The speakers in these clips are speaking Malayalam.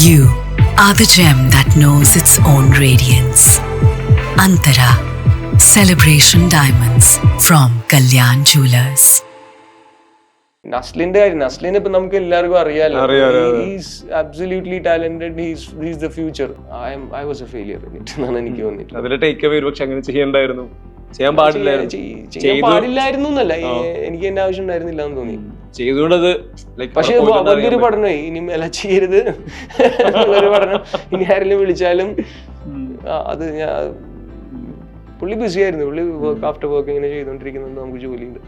You are the gem that knows its own radiance. Antara Celebration Diamonds from Kalyan Jewellers. നസ്ലിന്റെ കാര്യം, നസ്ലിനെ ഇപ്പൊ നമുക്ക് എല്ലാവർക്കും അറിയാലോ. He's absolutely talented. He's the future. I was a failure എന്നാണ് എനിക്ക് തോന്നിയിട്ടുള്ളത്. അതിലെ ടേക്ക് അവേ ഒരുപക്ഷെ അങ്ങനെ ചെയ്യണ്ടായിരുന്നു, ചെയ്യാൻ പാടില്ലായിരുന്നു എന്നല്ല, എനിക്ക് എന്റെ ആവശ്യം ഉണ്ടായിരുന്നില്ല എന്ന് തോന്നി. ചെയ്തുകൊണ്ടത് പക്ഷെ വലിയൊരു പഠനമായി. ഇനി അല്ല ചെയ്യരുത് ഒരു പഠനം. ഇനി ആരെങ്കിലും വിളിച്ചാലും അത് ഞാൻ, പുള്ളി ബിസി ആയിരുന്നു. പുള്ളി വർക്ക് ആഫ്റ്റർ വർക്ക് ഇങ്ങനെ ചെയ്തോണ്ടിരിക്കുന്നത്. നമുക്ക് ജോലിയുണ്ട്.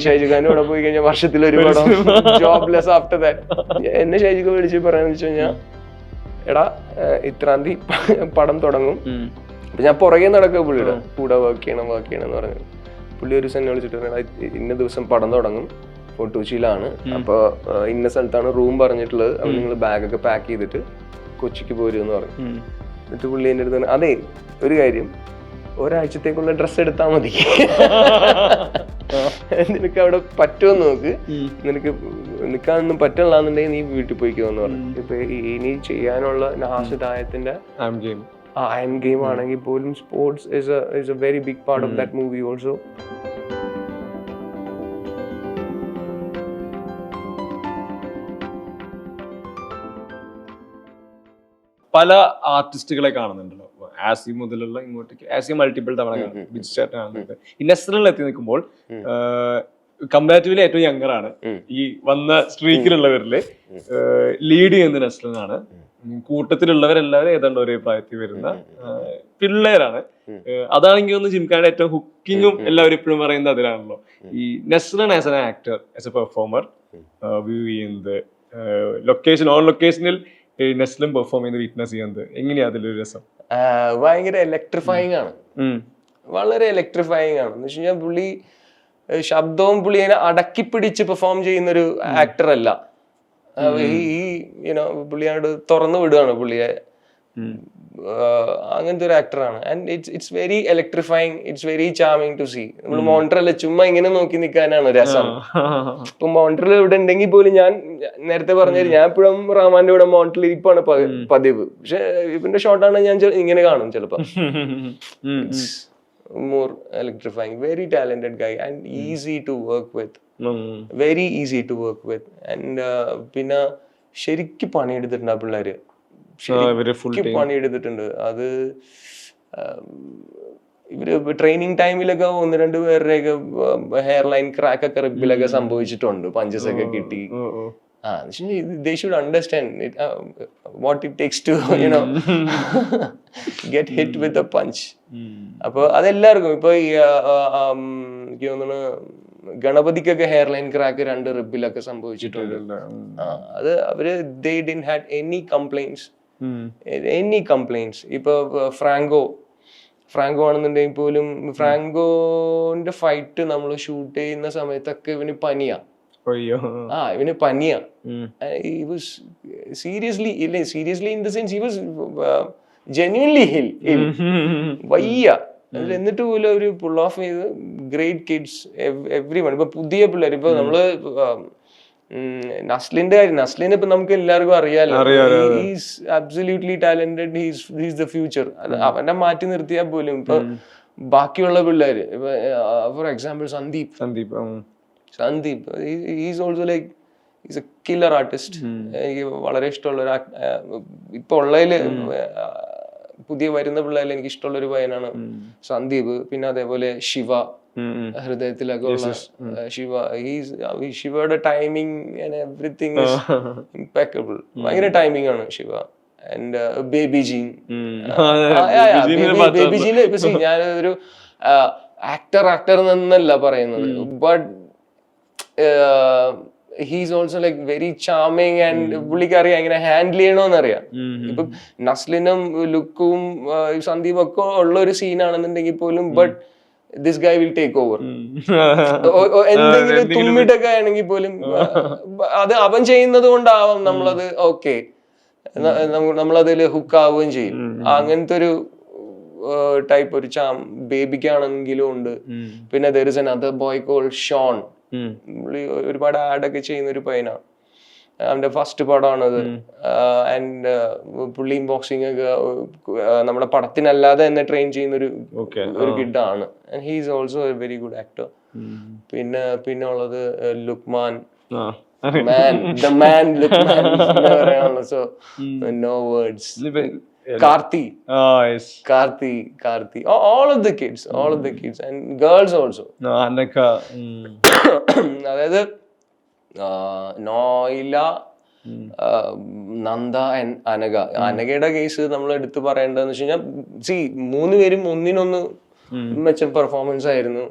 ഷൈജു ഖാൻ ഇവിടെ പോയി കഴിഞ്ഞാൽ വർഷത്തിൽ ഒരു പടം, ജോബ്ലെസ് ആഫ്റ്റർ ദാറ്റ്. എന്നെ ഷൈജു ഖാൻ വിളിച്ച് പറയാന്ന് വെച്ച് കഴിഞ്ഞാൽ, എടാ ഇത്രാം തീയതി പടം തുടങ്ങും, അപ്പൊ ഞാൻ പുറകെ നടക്കുക പുള്ളിയുടെ കൂടെ വർക്ക് ചെയ്യണം എന്ന് പറഞ്ഞു. പുള്ളി ഒരു ദിവസം എന്നെ വിളിച്ചിട്ട്, ഇന്ന ദിവസം പടം തുടങ്ങും, കൊച്ചിയിലാണ്, അപ്പൊ ഇന്ന സ്ഥലത്താണ് റൂം പറഞ്ഞിട്ടുള്ളത്, അപ്പൊ നിങ്ങൾ ബാഗൊക്കെ പാക്ക് ചെയ്തിട്ട് കൊച്ചിക്ക് പോരുമെന്ന് പറഞ്ഞു. എന്നിട്ട് പുള്ളി എൻ്റെ അടുത്ത്, അതെ ഒരു കാര്യം, ഒരാഴ്ചത്തേക്കുള്ള ഡ്രസ്സ് എടുത്താൽ മതി, നിനക്ക് അവിടെ പറ്റുമെന്ന് നോക്ക്, നിനക്ക് നിൽക്കാനൊന്നും പറ്റില്ലാന്നുണ്ടെങ്കിൽ നീ വീട്ടിൽ പോയിക്കോന്ന് പറഞ്ഞു. ഇപ്പൊ ഇനി ചെയ്യാനുള്ള നാസിദായത്തിന്റെ ഐ എം ഗെയിം ആണെങ്കിൽ പോലും sports is a very big part of that movie also. പല ആർട്ടിസ്റ്റുകളെ കാണുന്നുണ്ടല്ലോ, ആസി മുതലുള്ള ഇങ്ങോട്ടേക്ക്. ആസി മൾട്ടിപ്പിൾ തവണ കാണുന്നുണ്ട്, ബിജു ചേട്ടൻ കാണുന്നുണ്ട്. ഈ നസ്ലിൽ എത്തി നിൽക്കുമ്പോൾ കമ്പാരിറ്റീവ്ലി ഏറ്റവും യങ്ങർ ആണ്. ഈ വന്ന സ്ട്രീക്കിലുള്ളവരില് ലീഡ് ചെയ്യുന്ന നസ്ലിനാണ്. കൂട്ടത്തിലുള്ളവരെല്ലാവരും ഏതാണ്ട് ഒരേ പ്രായത്തിൽ വരുന്ന പിള്ളേരാണ്. അതാണെങ്കിൽ ഒന്ന് ജിംഖാന്റെ ഏറ്റവും ഹുക്കിങ്ങും എല്ലാവരും എപ്പോഴും പറയുന്നത് അതിലാണല്ലോ. ഈ Naslen as an actor, as A performer view ചെയ്യുന്നത്, ലൊക്കേഷൻ ഓൺ ലൊക്കേഷനിൽ നസ്ലിൻ പെർഫോം ചെയ്യുന്നത് വിറ്റ്നസ് ചെയ്യുന്നത് എങ്ങനെയാ? അതിലൊരു രസം ഭയങ്കര ഇലക്ട്രിഫൈങ് ആണ്, വളരെ ഇലക്ട്രിഫൈങ് ആണ്. എന്ന് വെച്ച് കഴിഞ്ഞാൽ പുള്ളി ശബ്ദവും പുള്ളി അതിനെ അടക്കിപ്പിടിച്ച് പെർഫോം ചെയ്യുന്ന ഒരു ആക്ടർ അല്ല. പുള്ളിയോട് തുറന്നു വിടുകയാണ് പുള്ളിയെ. അങ്ങനത്തെ ഒരു ആക്ടറാണ്. And it's very electrifying, it's very charming to see. നമ്മൾ മോണിറ്ററല്ല ചുമ്മാ ഇങ്ങനെ നോക്കി നിൽക്കാനാണ് രസം. ഇപ്പൊ മോണിറ്ററിൽ ഇവിടെ ഉണ്ടെങ്കിൽ പോലും, ഞാൻ നേരത്തെ പറഞ്ഞത്, ഞാൻ ഇപ്പോഴും റഹ്മാന്റെ കൂടെ മോണിറ്ററിൽ ഇരിപ്പാണ് പതിവ്. പക്ഷെ ഇവന്റെ ഷോട്ടാണ് ഞാൻ ഇങ്ങനെ കാണും ചിലപ്പോ. more electrifying, very talented guy and easy to work with, very easy to work with. And പിന്നെ ശരിക്കും പണിയെടുത്തിട്ടുണ്ട് ആ പിള്ളേര്, ശരിക്കും പണിയെടുത്തിട്ടുണ്ട്. അത് ഇവര് ട്രെയിനിങ് ടൈമിലൊക്കെ ഒന്ന് രണ്ട് പേരുടെയൊക്കെ ഹെയർ ലൈൻ ക്രാക്ക് ഒക്കെ റിപ്പിലൊക്കെ സംഭവിച്ചിട്ടുണ്ട്, പഞ്ചസ് ഒക്കെ കിട്ടി. They should understand it, what it takes to get hit with a punch. അപ്പൊ അതെല്ലാവർക്കും ഇപ്പൊ എനിക്ക് തോന്നുന്നു ഗണപതിക്കൊക്കെ ഹെയർ ലൈൻ ക്രാക്ക് 2 റിബിലൊക്കെ സംഭവിച്ചിട്ടുണ്ട്. അത് അവര് they didn't had any complaints. ഇപ്പൊ ഫ്രാങ്കോ ആണെന്നുണ്ടെങ്കിൽ പോലും, ഫ്രാങ്കോന്റെ ഫൈറ്റ് നമ്മൾ ഷൂട്ട് ചെയ്യുന്ന സമയത്തൊക്കെ ഇവന് പനിയാ. ഇവന് പനിയാ. Seriously in the sense, he was genuinely ill. വയ്യ. എന്നിട്ട് പോലും അവര് പുൾ ഓഫ് ചെയ്ത്. Great kids, everyone. ഇപ്പൊ പുതിയ പിള്ളേർ, ഇപ്പൊ നമ്മള് നസ്ലിന്റെ കാര്യം, നസ്ലിനെ ഇപ്പൊ നമുക്ക് എല്ലാവർക്കും അറിയാലോ. He's absolutely talented. He's the future. അവനെ മാറ്റി നിർത്തിയാൽ പോലും ഇപ്പൊ ബാക്കിയുള്ള പിള്ളേര്, ഇപ്പൊ for example Sandeep, he's also like, he's a killer artist. എനിക്ക് വളരെ ഇഷ്ടമുള്ള ഒരു, ഇപ്പൊ ഉള്ളതില് പുതിയ വരുന്ന പിള്ളേരിൽ എനിക്ക് ഇഷ്ടമുള്ള ഒരു പയ്യനാണ് സന്ദീപ്. പിന്നെ അതേപോലെ ശിവ, ഹൃദയത്തിലൊക്കെ ഉള്ള ശിവയുടെ timing and everything is impeccable. ഭയങ്കര ടൈമിംഗ് ആണ് ശിവ. ആൻഡ് ബേബി ജീൻ, ഞാനൊരു ആക്ടർ എന്നല്ല പറയുന്നത്, but he's also like very charming and പുള്ളിക്കറിയാം എങ്ങനെ ഹാൻഡിൽ ചെയ്യണോന്നറിയാം. ഇപ്പൊ നസ്ലിനും ലുക്കും സന്ദീപ് ഒക്കെ ഉള്ള ഒരു സീനാണെന്നുണ്ടെങ്കിൽ പോലും, but this guy will take over. എന്തെങ്കിലും തുമ്മിട്ടൊക്കെ ആണെങ്കിൽ പോലും അത് അവൻ ചെയ്യുന്നത് കൊണ്ടാവാം നമ്മളത് ഓക്കെ, നമ്മളതിൽ ഹുക്ക് ആവുകയും ചെയ്യും. അങ്ങനത്തെ ഒരു ടൈപ്പ് ഒരു ബേബിക്കാണെങ്കിലും ഉണ്ട്. പിന്നെ there is another boy called Sean. ഒരുപാട് ആഡൊക്കെ ചെയ്യുന്ന ഒരു പയ്യനാണ്. അവന്റെ ഫസ്റ്റ് പടമാണത്. ആൻഡ് പുള്ളിയും ബോക്സിംഗ് ഒക്കെ നമ്മുടെ പടത്തിനല്ലാതെ തന്നെ ട്രെയിൻ ചെയ്യുന്ന ഒരു കിഡാണ്. And he is also a very good actor. പിന്നെ ഉള്ളത് Luqman, the man Lukman, so no words. Karthi, all of the kids and girls also. അതായത് നോയില, നന്ദ ആൻഡ് അനഘ. അനഘയുടെ കേസ് നമ്മൾ എടുത്തു പറയേണ്ടതെന്ന് വെച്ച് കഴിഞ്ഞാൽ മൂന്നുപേരും ഒന്നിനൊന്ന് മെച്ച പെർഫോമൻസ് ആയിരുന്നു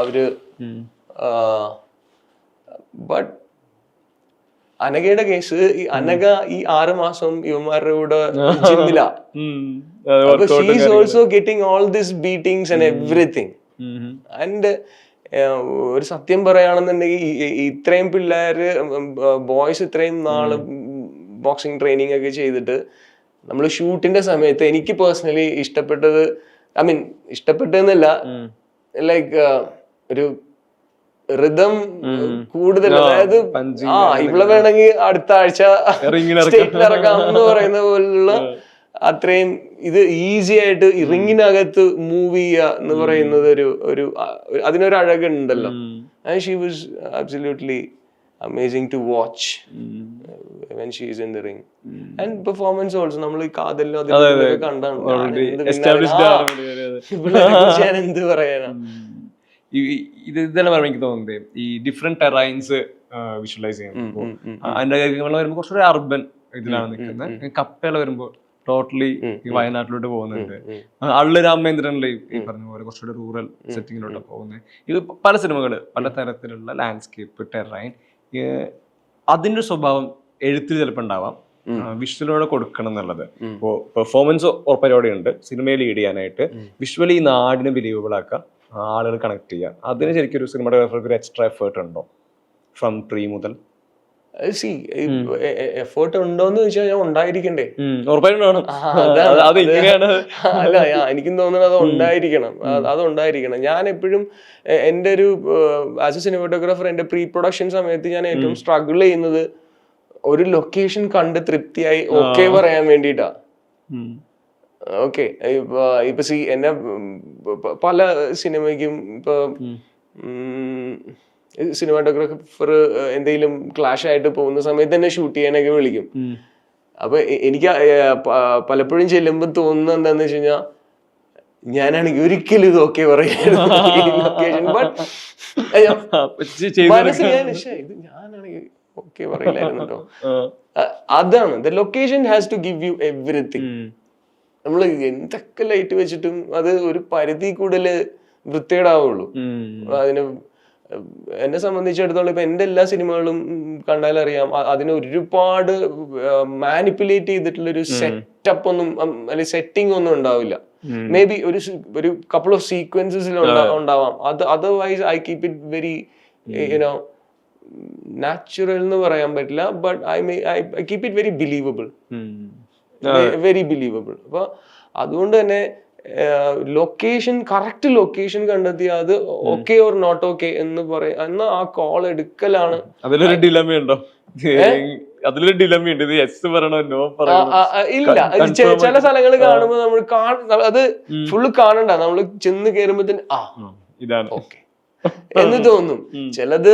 അവര്. ബട്ട് അനഘയുടെ കേസ്, ഈ അനഘ ഈ 6 മാസം ഇവന്മാരുടെ കൂടെ ജിമ്മില. She is also getting all this beatings and everything. And ഒരു സത്യം പറയുകയാണെന്നുണ്ടെങ്കിൽ ഇത്രയും പിള്ളേര് ബോയ്സ് ഇത്രയും നാള് ബോക്സിംഗ് ട്രെയിനിങ് ഒക്കെ ചെയ്തിട്ട് നമ്മൾ ഷൂട്ടിന്റെ സമയത്ത് എനിക്ക് പേഴ്സണലി ഇഷ്ടപ്പെട്ടത്, ഐ മീൻ ഇഷ്ടപ്പെട്ടെന്നല്ല, ലൈക്ക് ഒരു റിതം കൂടുതൽ, അതായത് ഇവിടെ വേണമെങ്കിൽ അടുത്ത ആഴ്ച സ്റ്റേറ്റിൽ ഇറക്കാം എന്ന് പറയുന്ന പോലുള്ള അത്രയും ഇത് ഈസി ആയിട്ട് റിങ്ങിനകത്ത് മൂവ് ചെയ്യുക എന്ന് പറയുന്നത് ഒരു അതിനൊരു അഴകുണ്ടല്ലോ. And she was absolutely amazing to watch when she is in the ring. And performance also നമ്മൾ ഈ കാതലിലും അതിലൊക്കെ കണ്ടാണ്. എന്ത് പറയാനാ, ഇതെല്ലാം പറയുമ്പോൾ എനിക്ക് തോന്നുന്നത് ഈ ഡിഫറെന്റ് ടെറൈൻസ് വിഷ്വലൈസ് ചെയ്യുമ്പോൾ അതിന്റെ കാര്യങ്ങൾ വരുമ്പോൾ കുറച്ചുകൂടി അർബൻ ഇതിലാണ് നിൽക്കുന്നത്. കപ്പേല വരുമ്പോൾ ടോട്ടലി ഈ വയനാട്ടിലോട്ട് പോകുന്നുണ്ട്. അള്ളു രാമേന്ദ്രനിലെ ഈ പറഞ്ഞ പോലെ കുറച്ചുകൂടി റൂറൽ സെറ്റിങ്ങിലോട്ട് പോകുന്നത്. ഇത് പല സിനിമകള് പല തരത്തിലുള്ള ലാൻഡ്സ്കേപ്പ് ടെറൈൻ, അതിന്റെ സ്വഭാവം എഴുത്തിൽ ചിലപ്പോൾ ഉണ്ടാവാം, വിഷ്വലോടെ കൊടുക്കണം എന്നുള്ളത്. ഇപ്പോൾ പെർഫോമൻസ് ഉറപ്പരിപാടി ഉണ്ട് സിനിമയിൽ ലീഡ് ചെയ്യാനായിട്ട്. വിഷ്വലി ഈ നാടിനെ ബിലീവബിൾ ആക്കുക, ആളുകൾ കണക്ട് ചെയ്യുക, അതിന് ശരിക്കും ഒരു സിനിമാറ്റോഗ്രാഫർക്ക് ഒരു എക്സ്ട്രാ എഫേർട്ട് ഉണ്ടോ ഫ്രം പ്രീ മുതൽ? എഫേർട്ട് ഉണ്ടോന്ന് ചോദിച്ചാൽ ഞാൻ ഉണ്ടായിരിക്കണ്ടേ? അല്ല, എനിക്കും തോന്നുന്നത് അത് ഉണ്ടായിരിക്കണം. ഞാൻ എപ്പോഴും എൻ്റെ ഒരു ആസ് എ സിനിമാറ്റോഗ്രാഫർ എൻ്റെ പ്രീ പ്രൊഡക്ഷൻ സമയത്ത് ഞാൻ ഏറ്റവും സ്ട്രഗിൾ ചെയ്യുന്നത് ഒരു ലൊക്കേഷൻ കണ്ട് തൃപ്തിയായി ഓക്കെ പറയാൻ വേണ്ടിയിട്ടാ. ഓക്കെ, ഇപ്പൊ എന്നെ പല സിനിമയ്ക്കും ഇപ്പൊ സിനിമാറ്റോഗ്രാഫർ എന്തെങ്കിലും ക്ലാഷ് ആയിട്ട് പോകുന്ന സമയത്ത് തന്നെ ഷൂട്ട് ചെയ്യാനൊക്കെ വിളിക്കും. അപ്പൊ എനിക്ക് പലപ്പോഴും ചെല്ലുമ്പോൾ തോന്നുന്നത് എന്താന്ന് വെച്ച് കഴിഞ്ഞാൽ ഞാനാണെങ്കിൽ ഒരിക്കലും ഇത് ഓക്കെ പറയായിരുന്നു. മനസ്സിൽ ഇത് ഞാനാണെങ്കിൽ ഓക്കെ പറയില്ലായിരുന്നു കേട്ടോ. അതാണ്, the location has to give you everything. നമ്മൾ എന്തൊക്കെ ലൈറ്റ് വെച്ചിട്ടും അത് ഒരു പരിധി കൂടുതൽ വൃത്തികേടാവുള്ളൂ. അതിന് എന്നെ സംബന്ധിച്ചിടത്തോളം ഇപ്പൊ എന്റെ എല്ലാ സിനിമകളും കണ്ടാലറിയാം, അതിന് ഒരുപാട് മാനിപ്പുലേറ്റ് ചെയ്തിട്ടുള്ള ഒരു സെറ്റപ്പ് ഒന്നും അല്ലെങ്കിൽ സെറ്റിംഗ് ഒന്നും ഉണ്ടാവില്ല. മേ ബി ഒരു കപ്പിൾ ഓഫ് സീക്വൻസസിൽ ഉണ്ടാവാം. Otherwise I keep it very you know natural എന്ന് പറയാൻ പറ്റില്ല, but I keep it very believable, very believable. അപ്പൊ അതുകൊണ്ട് തന്നെ ലൊക്കേഷൻ, കറക്റ്റ് ലൊക്കേഷൻ കണ്ടെത്തി അത് ഓക്കെ ഓർ നോട്ട് ഓക്കെ എന്ന് പറയാം, എന്നാ ആ കോൾ എടുക്കലാണ്. അതിലൊരു ഡിലമ ഉണ്ടോ? അതിലൊരു ഡിലമ ഉണ്ട്, യെസ് പറയണോ നോ പറയണോ? ഇല്ല, ചില സ്ഥലങ്ങൾ കാണുമ്പോ നമ്മൾ അത് ഫുള്ള് കാണണ്ട, നമ്മള് ചെന്ന് കയറുമ്പോ തന്നെ ഇതാണ് ഓക്കെ എന്ന് തോന്നും. ചിലത്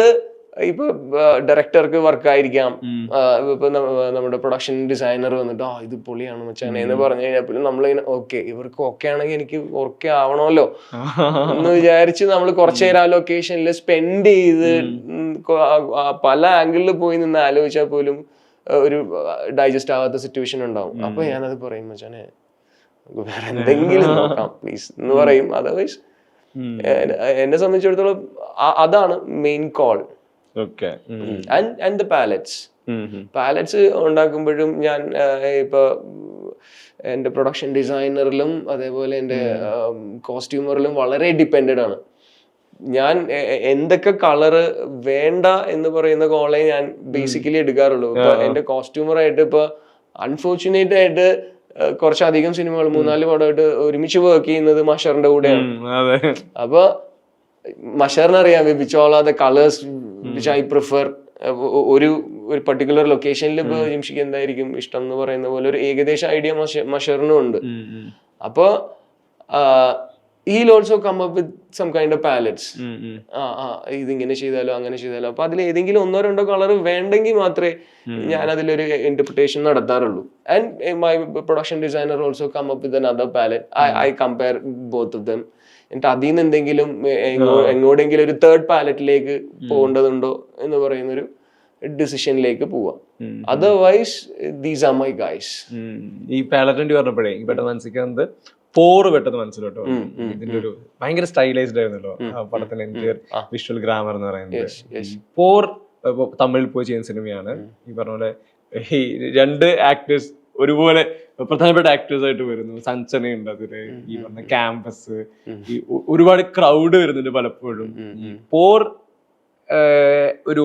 ഇപ്പൊ ഡയറക്ടർക്ക് വർക്ക് ആയിരിക്കാം, ഇപ്പൊ നമ്മുടെ പ്രൊഡക്ഷൻ ഡിസൈനർ വന്നിട്ട് ഇത് പൊളിയാണ് മച്ചാനെ എന്ന് പറഞ്ഞു കഴിഞ്ഞാൽ പോലും നമ്മളിങ്ങനെ ഓക്കെ ഇവർക്ക് ഓക്കെ ആണെങ്കിൽ എനിക്ക് ഓക്കെ ആവണമല്ലോ എന്ന് വിചാരിച്ച് നമ്മൾ കുറച്ചു നേരം ആ ലൊക്കേഷനിൽ സ്പെൻഡ് ചെയ്ത് പല ആംഗിളിൽ പോയി നിന്ന് ആലോചിച്ചാൽ പോലും ഒരു ഡൈജസ്റ്റ് ആവാത്ത സിറ്റുവേഷൻ ഉണ്ടാവും. അപ്പൊ ഞാനത് പറയും, മച്ചാനെ വേറെ എന്തെങ്കിലും നോക്കാം പ്ലീസ് എന്ന് പറയും. അതർവൈസ് എന്നെ സംബന്ധിച്ചിടത്തോളം അതാണ് മെയിൻ കോൾ. ആൻഡ് പാലറ്റ്സ് ഉണ്ടാക്കുമ്പോഴും ഞാൻ ഇപ്പൊ എന്റെ പ്രൊഡക്ഷൻ ഡിസൈനറിലും അതേപോലെ എന്റെ കോസ്റ്റ്യൂമറിലും വളരെ ഡിപ്പെൻഡഡ് ആണ്. ഞാൻ എന്തൊക്കെ കളറ് വേണ്ട എന്ന് പറയുന്ന കോളേ ഞാൻ ബേസിക്കലി എടുക്കാറുള്ളൂ. ഇപ്പൊ എന്റെ കോസ്റ്റ്യൂമറായിട്ട് ഇപ്പൊ അൺഫോർച്ചുനേറ്റ് ആയിട്ട് കുറച്ചധികം സിനിമകൾ 3-4 പടമായിട്ട് ഒരുമിച്ച് വർക്ക് ചെയ്യുന്നത് മഷറിന്റെ കൂടെയാണ്. അപ്പൊ മഷറിനറിയാം which all are the colours which I prefer. ഒരു പർട്ടിക്കുലർ ലൊക്കേഷനിൽ ഇപ്പോൾ ജിംഷിക്ക് എന്തായിരിക്കും ഇഷ്ടം എന്ന് പറയുന്ന പോലെ ഒരു ഏകദേശ ഐഡിയ മഷറിനും ഉണ്ട്. അപ്പോൾ he'll also come up with some kind of palettes. ഇതിങ്ങനെ ചെയ്താലോ അങ്ങനെ ചെയ്താലോ. അപ്പൊ അതിൽ ഏതെങ്കിലും 1-2 കളർ വേണ്ടെങ്കിൽ മാത്രമേ ഞാൻ അതിലൊരു ഇന്റർപ്രിട്ടേഷൻ നടത്താറുള്ളൂ. And my production designer also come up with another palette. I compare both of them. എന്നിട്ട് അതിൽ നിന്ന് എന്തെങ്കിലും എങ്ങോട്ടെങ്കിലും ഒരു തേർഡ് പാലറ്റിലേക്ക് പോകേണ്ടതുണ്ടോ എന്ന് പറയുന്നൊരു ഡിസിഷനിലേക്ക് പോവാം. Otherwise these are my guys. ഈ പാലറ്റിന്റെ പറഞ്ഞപ്പോഴേ പെട്ടെന്ന് മനസ്സിലാക്കുന്നത് പോറ് പെട്ടെന്ന് മനസ്സിലോട്ടോ. ഇതിന്റെ ഒരു ഭയങ്കര സ്റ്റൈലൈസ്ഡ് ആയിരുന്നല്ലോ പടത്തിന്റെ എനിക്ക് വിഷ്വൽ ഗ്രാമർ എന്ന് പറയുന്നത്. പോർ തമിഴിൽ പോയി ചെയ്യുന്ന സിനിമയാണ്. ഈ പറഞ്ഞ പോലെ ഈ 2 ആക്ടേഴ്സ് ഒരുപോലെ പ്രധാനപ്പെട്ട ആക്ടേഴ്സ് ആയിട്ട് വരുന്നു. സഞ്ജന ഉണ്ട് അതില്, ഈ പറഞ്ഞ ക്യാമ്പസ്, ഈ ഒരുപാട് ക്രൗഡ് വരുന്നുണ്ട് പലപ്പോഴും. പോർ ഒരു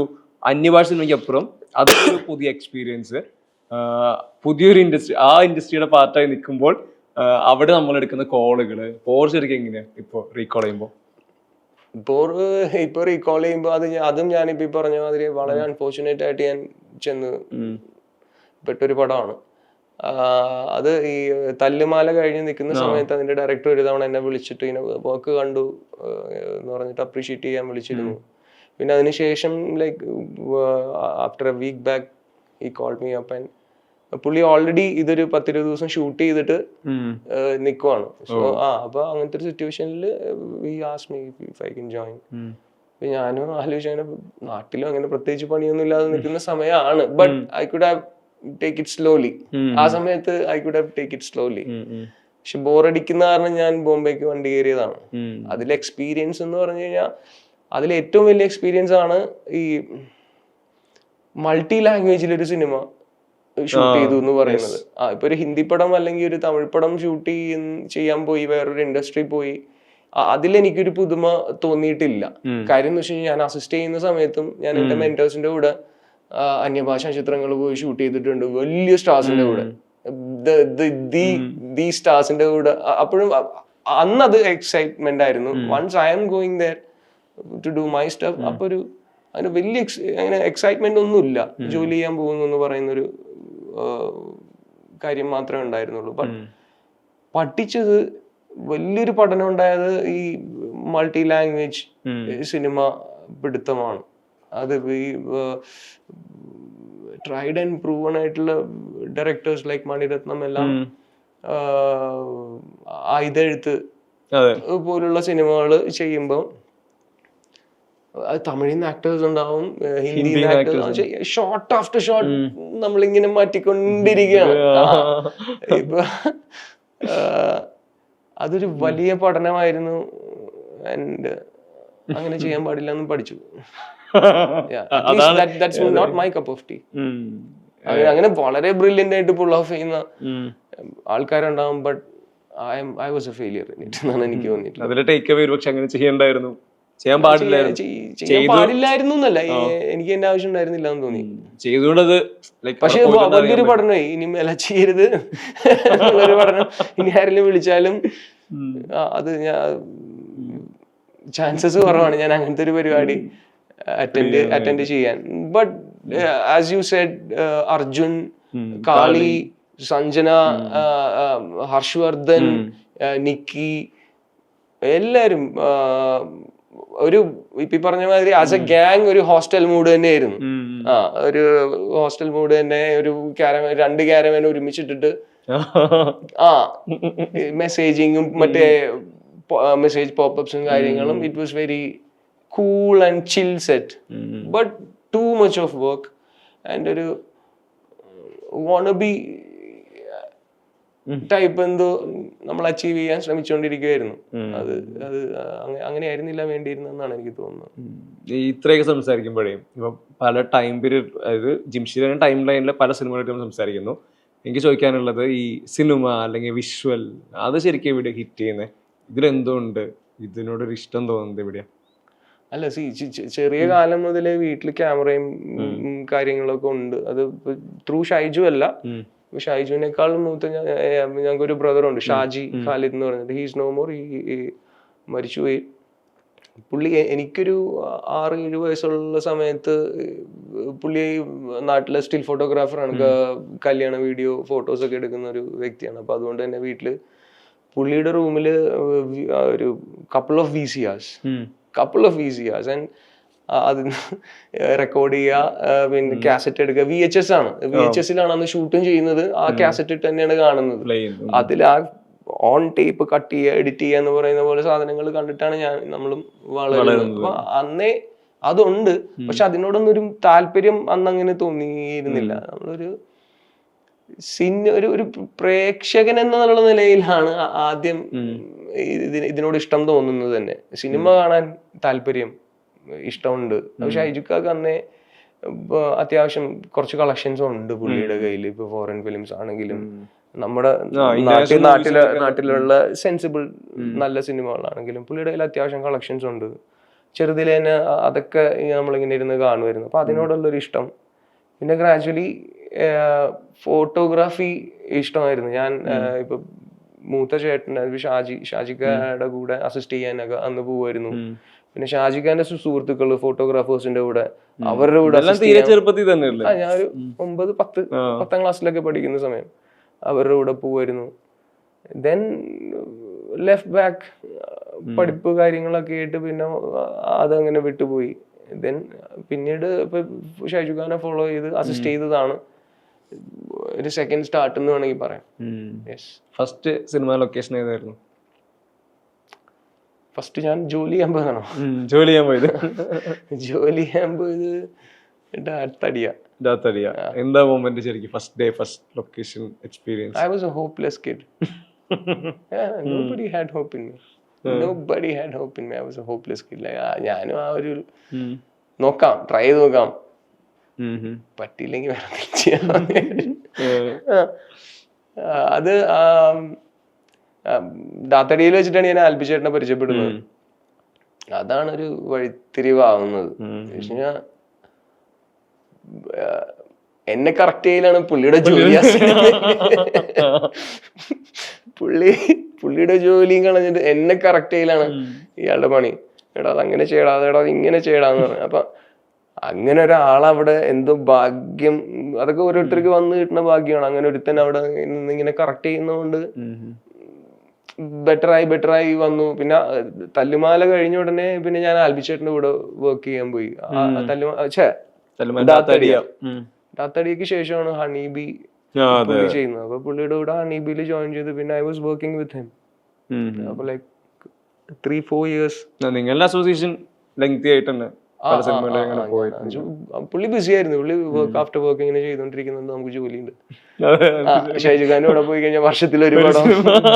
അന്യഭാഷ സിനിമയ്ക്ക് അപ്പുറം അതൊരു പുതിയ എക്സ്പീരിയൻസ്, പുതിയൊരു ഇൻഡസ്ട്രി, ആ ഇൻഡസ്ട്രിയുടെ പാർട്ടായി നിൽക്കുമ്പോൾ അവിടെ നമ്മൾ എടുക്കുന്ന കോളുകള് പോർ ശരിക്കും എങ്ങനെയാ ഇപ്പൊ റീകോൾ ചെയ്യുമ്പോ? ഇപ്പൊ റീകോൾ ചെയ്യുമ്പോ അതും ഞാനിപ്പോ ഈ പറഞ്ഞ മാതിരി വളരെ അൺഫോർച്ചുനേറ്റ് ആയിട്ട് ഞാൻ ചെന്ന് പെട്ടൊരു പടമാണ് അത്. ഈ തല്ലുമാല കഴിഞ്ഞ് നിൽക്കുന്ന സമയത്ത് അതിന്റെ ഡയറക്ടർ ഒരു തവണ എന്നെ വിളിച്ചിട്ട് ഇങ്ങനെ വർക്ക് കണ്ടു എന്ന് പറഞ്ഞിട്ട് അപ്രീഷിയേറ്റ് ചെയ്യാൻ വിളിച്ചിരുന്നു. പിന്നെ അതിനുശേഷം like after a week back he called me up and പുള്ളി ഓൾറെഡി ഇതൊരു 10-20 ദിവസം ഷൂട്ട് ചെയ്തിട്ട് നിൽക്കുവാണ്. സോ അപ്പൊ അങ്ങനത്തെ ഒരു സിറ്റുവേഷനിൽ he asked me if I can join. ഞാനും ആലോചിച്ചു അങ്ങനെ നാട്ടിലും അങ്ങനെ പ്രത്യേകിച്ച് പണിയൊന്നും ഇല്ലാതെ നിൽക്കുന്ന സമയമാണ്. But I could have take it slowly. ആ സമയത്ത് I could have take it slowly. പക്ഷെ ബോറടിക്കുന്ന കാരണം ഞാൻ ബോംബെക്ക് വണ്ടി കയറിയതാണ്. അതിൽ എക്സ്പീരിയൻസ് എന്ന് പറഞ്ഞു കഴിഞ്ഞാൽ അതിൽ ഏറ്റവും വലിയ എക്സ്പീരിയൻസ് ആണ് ഈ മൾട്ടി ലാംഗ്വേജിലൊരു സിനിമ ഷൂട്ട് ചെയ്തു എന്ന് പറയുന്നത്. ഇപ്പൊ ഒരു ഹിന്ദി പടം അല്ലെങ്കിൽ ഒരു തമിഴ് പടം ഷൂട്ട് ചെയ്യാൻ പോയി വേറൊരു ഇൻഡസ്ട്രി പോയി അതിലെനിക്കൊരു പുതുമ തോന്നിയിട്ടില്ല. കാര്യം എന്ന് വെച്ച് കഴിഞ്ഞാൽ ഞാൻ അസിസ്റ്റ് ചെയ്യുന്ന സമയത്തും ഞാൻ എന്റെ മെന്റേഴ്സിന്റെ കൂടെ അന്യഭാഷാ ചിത്രങ്ങൾ പോയി ഷൂട്ട് ചെയ്തിട്ടുണ്ട് വലിയ സ്റ്റാർസിന്റെ കൂടെ, ദി സ്റ്റാർസിന്റെ കൂടെ. അപ്പോഴും അന്നത് എക്സൈറ്റ്മെന്റ് ആയിരുന്നു. Once I'm going there to do my stuff, അപ്പൊ ഒരു അതിന് വലിയ അങ്ങനെ എക്സൈറ്റ്മെന്റ് ഒന്നുമില്ല. ജോലി ചെയ്യാൻ പോകുന്നു എന്ന് പറയുന്നൊരു കാര്യം മാത്രമേ ഉണ്ടായിരുന്നുള്ളൂ. ബട്ട് പഠിച്ചത് വലിയൊരു പഠനം ഉണ്ടായത് ഈ മൾട്ടി ലാംഗ്വേജ് സിനിമ പിടുത്തമാണ്. അത് ഈ ട്രൈഡ് ആൻഡ് പ്രൂവൺ ആയിട്ടുള്ള ഡയറക്ടേഴ്സ് ലൈക്ക് മണിരത്നം എല്ലാം ആയുധെഴുത്ത് പോലുള്ള സിനിമകൾ ചെയ്യുമ്പോൾ തമിഴിൽ നിന്ന് ആക്ടേഴ്സ് ഉണ്ടാവും, ഹിന്ദിയിൽ നിന്ന് ആക്ടേഴ്സ്, ഷോട്ട് ആഫ്റ്റർ ഷോട്ട് നമ്മളിങ്ങനെ മാറ്റിക്കൊണ്ടിരിക്കുകയാണ്. ഇപ്പൊ അതൊരു വലിയ പഠനമായിരുന്നു. ആൻഡ് അങ്ങനെ ചെയ്യാൻ പാടില്ല എന്നും പഠിച്ചു. Not my cup of tea. അങ്ങനെ വളരെ ബ്രില്യന്റ് ആയിട്ട് പുൾ ഓഫ് ചെയ്യുന്ന ആൾക്കാരുണ്ടാവും. But I was a failure എന്നാണ് എനിക്ക് തോന്നിയിട്ടുള്ളത്. അതിലെ ടേക്ക് അവേ ഒരുപക്ഷെ അങ്ങനെ ചെയ്യണ്ടായിരുന്നു, ചെയ്യാൻ പാടില്ലായിരുന്നു എന്നല്ല, എനിക്ക് എന്റെ ആവശ്യം ഉണ്ടായിരുന്നില്ല എന്ന് തോന്നി. ചെയ്തുകൊണ്ടത് പക്ഷെ വലിയൊരു പഠനമായി. ഇനി മേല ചെയ്യരുത് ഒരു പഠനം ഇനി ആരെങ്കിലും വിളിച്ചാലും അത് ഞാൻ ചാൻസസ് കുറവാണ് ഞാൻ അങ്ങനത്തെ ഒരു പരിപാടി അറ്റൻഡ് ചെയ്യാൻ. But as you said, Arjun, Kali, Sanjana, Harshavardhan, Nikki, എല്ലാരും ഒരു ഇപ്പൊ പറഞ്ഞ മാതിരി ആസ് എ ഗ്യാങ് ഒരു ഹോസ്റ്റൽ മൂഡ് തന്നെയായിരുന്നു. ഒരു ഹോസ്റ്റൽ മൂഡ് തന്നെ. ഒരു 2 ക്യാരവാൻ ഒരുമിച്ചിട്ടിട്ട് മെസ്സേജിങ്ങും മറ്റേ മെസ്സേജ് പോപ്പപ്സും കാര്യങ്ങളും. It was very cool and chill set, but too much of work and ഒരു വോണബി ടൈപ്പ് എന്തോ നമ്മൾ അച്ചീവ് ചെയ്യാൻ ശ്രമിച്ചുകൊണ്ടിരിക്കുകയായിരുന്നു. അത് അങ്ങനെയായിരുന്നില്ല വേണ്ടിയിരുന്നെന്നാണ് എനിക്ക് തോന്നുന്നത്. ഇത്രയൊക്കെ സംസാരിക്കുമ്പോഴേ ഇപ്പൊ പല ടൈം പീരീഡ്, അതായത് ജിംഷിയുടെ ടൈം ലൈനിലെ പല സിനിമകളായിട്ട് സംസാരിക്കുന്നു. എനിക്ക് ചോദിക്കാനുള്ളത് ഈ സിനിമ അല്ലെങ്കിൽ വിഷ്വൽ അത് ശരിക്കും എവിടെ ഹിറ്റ് ചെയ്യുന്നത്? ഇതിലെന്തുകൊണ്ട് ഇതിനോടൊരു ഇഷ്ടം തോന്നുന്നത് എവിടെയാ? അല്ല, ചെറിയ കാലം മുതലേ വീട്ടിൽ ക്യാമറയും കാര്യങ്ങളൊക്കെ ഉണ്ട്. അത് ത്രൂ ഷൈജു അല്ല, ഷൈജുവിനേക്കാളും മൂത്ത ഞങ്ങൾക്കൊരു ബ്രദറുണ്ട്, ഷാജി ഖാലിദ് എന്ന് പറഞ്ഞിട്ട്. ഹീസ് നോ മോർ, മരിച്ചുപോയി. പുള്ളി എനിക്കൊരു 6-7 വയസ്സുള്ള സമയത്ത് പുള്ളി നാട്ടിലെ സ്റ്റിൽ ഫോട്ടോഗ്രാഫറാണ്. കല്യാണ വീഡിയോ ഫോട്ടോസ് ഒക്കെ എടുക്കുന്ന ഒരു വ്യക്തിയാണ്. അപ്പൊ അതുകൊണ്ട് തന്നെ വീട്ടില് പുള്ളിയുടെ റൂമില് ഒരു കപ്പിൾ ഓഫ് VCRs ആൻഡ് അത് റെക്കോർഡ് ചെയ്യുക, പിന്നെ കാസറ്റ് എടുക്കുക. VHS ആണ്, VHSലാണ് അന്ന് ഷൂട്ടും ചെയ്യുന്നത്. ആ കാസറ്റ് ഇട്ട് തന്നെയാണ് കാണുന്നത്. അതിൽ ആ ഓൺ ടേപ്പ് കട്ട് ചെയ്യുക, എഡിറ്റ് ചെയ്യുക എന്ന് പറയുന്ന പോലെ സാധനങ്ങൾ കണ്ടിട്ടാണ് നമ്മളും വളരുന്നത്. അപ്പൊ അന്നേ അതുണ്ട്, പക്ഷെ അതിനോടൊന്നും ഒരു താല്പര്യം അന്ന് അങ്ങനെ തോന്നിയിരുന്നില്ല. നമ്മളൊരു ഒരു പ്രേക്ഷകൻ എന്നുള്ള നിലയിലാണ് ആദ്യം ഇതിനോട് ഇഷ്ടം തോന്നുന്നത് തന്നെ. സിനിമ കാണാൻ താല്പര്യം, ഇഷ്ടമുണ്ട്. പക്ഷെ ഐജുക്കാക്ക് അന്നേ അത്യാവശ്യം കുറച്ച് കളക്ഷൻസും ഉണ്ട് പുള്ളിയുടെ കയ്യിൽ. ഇപ്പൊ ഫോറിൻ ഫിലിംസ് ആണെങ്കിലും നമ്മുടെ നാട്ടിലുള്ള സെൻസിബിൾ നല്ല സിനിമകളാണെങ്കിലും പുള്ളിയുടെ കയ്യിൽ അത്യാവശ്യം കളക്ഷൻസ് ഉണ്ട്. ചെറുതിലെ തന്നെ അതൊക്കെ നമ്മളിങ്ങനെ ഇരുന്ന് കാണുമായിരുന്നു. അപ്പൊ അതിനോടുള്ളൊരു ഇഷ്ടം. പിന്നെ ഗ്രാജുവലി ഫോട്ടോഗ്രാഫി ഇഷ്ടമായിരുന്നു. ഞാൻ ഇപ്പൊ മൂത്ത ചേട്ടൻ ഷാജിക്കയുടെ കൂടെ അസിസ്റ്റ് ചെയ്യാനൊക്കെ അന്ന് പോവായിരുന്നു. പിന്നെ ഷാജിഖാന്റെ സുഹൃത്തുക്കള് ഫോട്ടോഗ്രാഫേഴ്സിന്റെ കൂടെ, അവരുടെ കൂടെ ഞാനൊരു 9-10 ക്ലാസ്സിലൊക്കെ പഠിക്കുന്ന സമയം അവരുടെ കൂടെ പോവായിരുന്നു. ദെൻ ലെഫ്റ്റ് ബാക്ക് പഠിപ്പ് കാര്യങ്ങളൊക്കെ ആയിട്ട് പിന്നെ അതങ്ങനെ വിട്ടുപോയി. ദെൻ പിന്നീട് ഇപ്പൊ ഷാജുഖാനെ ഫോളോ ചെയ്ത് അസിസ്റ്റ് ചെയ്തതാണ് ഒരു സെക്കൻഡ് സ്റ്റാർട്ട് എന്ന് വേണമെങ്കിൽ പറയാം. ഫസ്റ്റ് സിനിമ ലൊക്കേഷൻ ഏതായിരുന്നു? ഫസ്റ്റ് ഞാൻ ജോലി ചെയ്യാൻ പോയതാണോ? ജോലി ചെയ്യാൻ പോയത് ഡാത്തടിയ. എന്താ മൊമെന്റ് ശരിക്കും? First day, first location experience? I was a hopeless kid. Nobody had hope in me. I was a hopeless kid. ഞാനും ആ ഒരു നോക്കാം, ട്രൈ ചെയ്ത് നോക്കാം, പറ്റിയില്ലെങ്കിൽ വേറെ ചെയ്യാം. അത് ഡാത്തടിയിൽ വെച്ചിട്ടാണ് ഞാൻ ആൽബിച്ചേട്ടനെ പരിചയപ്പെടുന്നത്. അതാണ് ഒരു വഴിത്തിരിവാകുന്നത്. എന്നെ കറക്റ്റ് ചെയ്യലാണ് പുള്ളിയുടെ ജോലി. പുള്ളിയുടെ ജോലിയും കളഞ്ഞിട്ട് എന്നെ കറക്റ്റ് ചെയ്യലാണ് ഇയാളുടെ പണി. എടാ അതങ്ങനെ ചെയ്യടാ, എടാ ഇങ്ങനെ ചെയ്യടാന്ന് പറഞ്ഞു. അപ്പൊ അങ്ങനെ ഒരാളവിടെ എന്തോ ഭാഗ്യം, അതൊക്കെ ഓരോരുത്തർക്ക് വന്ന് കിട്ടുന്ന ഭാഗ്യമാണ്. അങ്ങനെ ഒരുത്തൻ അവിടെ ഇങ്ങനെ കറക്റ്റ് ചെയ്യുന്നതുകൊണ്ട് ബെറ്ററായി വന്നു. പിന്നെ തല്ലുമാല കഴിഞ്ഞ ഉടനെ പിന്നെ ഞാൻ ആൽബിച്ചേട്ടന്റെ കൂടെ വർക്ക് ചെയ്യാൻ പോയി. ഡാത്തടിക്ക് ശേഷമാണ് ഹണീബി പുള്ളി ചെയ്യുന്നത്. അപ്പൊ പുള്ളിയുടെ കൂടെ ഹണീബിയിൽ ജോയിൻ ചെയ്ത് പിന്നെ I was working with him. അപ്പൊ ലൈക്ക് 3-4 years. നിങ്ങളുടെ അസോസിയേഷൻ ലെങ്തി ആയിട്ടുണ്ട്. പുള്ളി ബിസി ആയിരുന്നു. പുള്ളി ആഫ്റ്റർ വർക്ക് ഇങ്ങനെ ചെയ്തോണ്ടിരിക്കുന്നത് നമുക്ക് ജോലിയുണ്ട്. ഷൈജുഖാന്റെ കൂടെ പോയി കഴിഞ്ഞാൽ വർഷത്തിലൊരു പടം,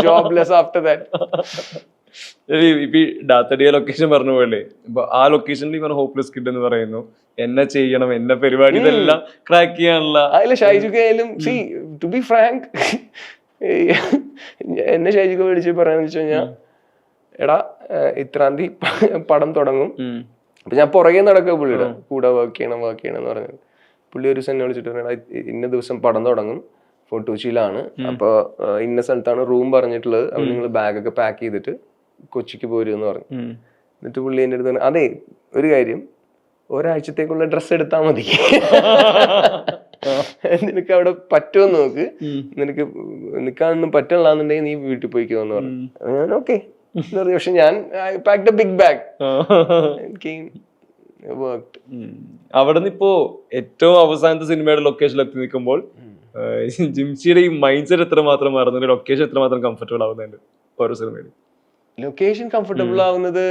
ജോബ്ലെസ് ആഫ്റ്റർ ദാറ്റ്. ഇപ്പൊ ഡാത്തടിയ ലൊക്കേഷൻ പറഞ്ഞ പോലെ ഇപ്പൊ ആ ലൊക്കേഷനിൽ ഇവർ ഹോപ്പ്ലെസ് കിഡ് എന്ന് പറയുന്നു. എന്നെ ചെയ്യണം, എന്നെ പരിപാടി ഇതെല്ലാം ക്രാക്ക് ചെയ്യാനുള്ള. അതില് ഷൈജുഖയിലും സി ടു ബി ഫ്രാങ്ക്, എന്നെ ഷൈജുഖ വിളിച്ച് പറയാന്ന് വെച്ച് കഴിഞ്ഞാൽ, എടാ ഇത്രാം തീയതി പടം തുടങ്ങും, അപ്പൊ ഞാൻ പുറകെ നടക്കുക പുള്ളിയുടെ കൂടെ വർക്ക് ചെയ്യണം എന്ന് പറഞ്ഞത്. പുള്ളി ഒരു ദിവസം എന്നെ വിളിച്ചിട്ട് ഇന്ന ദിവസം പടം തുടങ്ങും, ഫോർട്ട് കൊച്ചിയിലാണ്, അപ്പൊ ഇന്ന സ്ഥലത്താണ് റൂം പറഞ്ഞിട്ടുള്ളത്, അപ്പൊ നിങ്ങൾ ബാഗൊക്കെ പാക്ക് ചെയ്തിട്ട് കൊച്ചിക്ക് പോരുമെന്ന് പറഞ്ഞു. എന്നിട്ട് പുള്ളി എൻ്റെ അടുത്ത് പറഞ്ഞു, അതെ ഒരു കാര്യം, ഒരാഴ്ചത്തേക്കുള്ള ഡ്രസ്സ് എടുത്താൽ മതി, നിനക്ക് അവിടെ പറ്റുമെന്ന് നോക്ക്, നിനക്ക് നിൽക്കാനൊന്നും പറ്റണില്ലാന്നുണ്ടെങ്കിൽ നീ വീട്ടിൽ പോയിക്കോന്ന് പറഞ്ഞു. ഞാൻ ഓക്കെ. പക്ഷെ ഞാൻ പാക്ഡ് എ ബിഗ് ബാഗ്. അവിടെ നിന്ന് ഇപ്പോ ഏറ്റവും അവസാനത്തെ സിനിമയുടെ ലൊക്കേഷനിൽ എത്തി നിൽക്കുമ്പോൾ ജിംസിയുടെ ഈ മൈൻഡ് സെറ്റ് എത്രമാത്രം മാറുന്നുണ്ട്, ലൊക്കേഷൻ എത്രമാത്രം കംഫർട്ടബിൾ ആവുന്നുണ്ട് ഓരോ സിനിമയിൽ? ലൊക്കേഷൻ കംഫർട്ടബിൾ ആവുന്നത്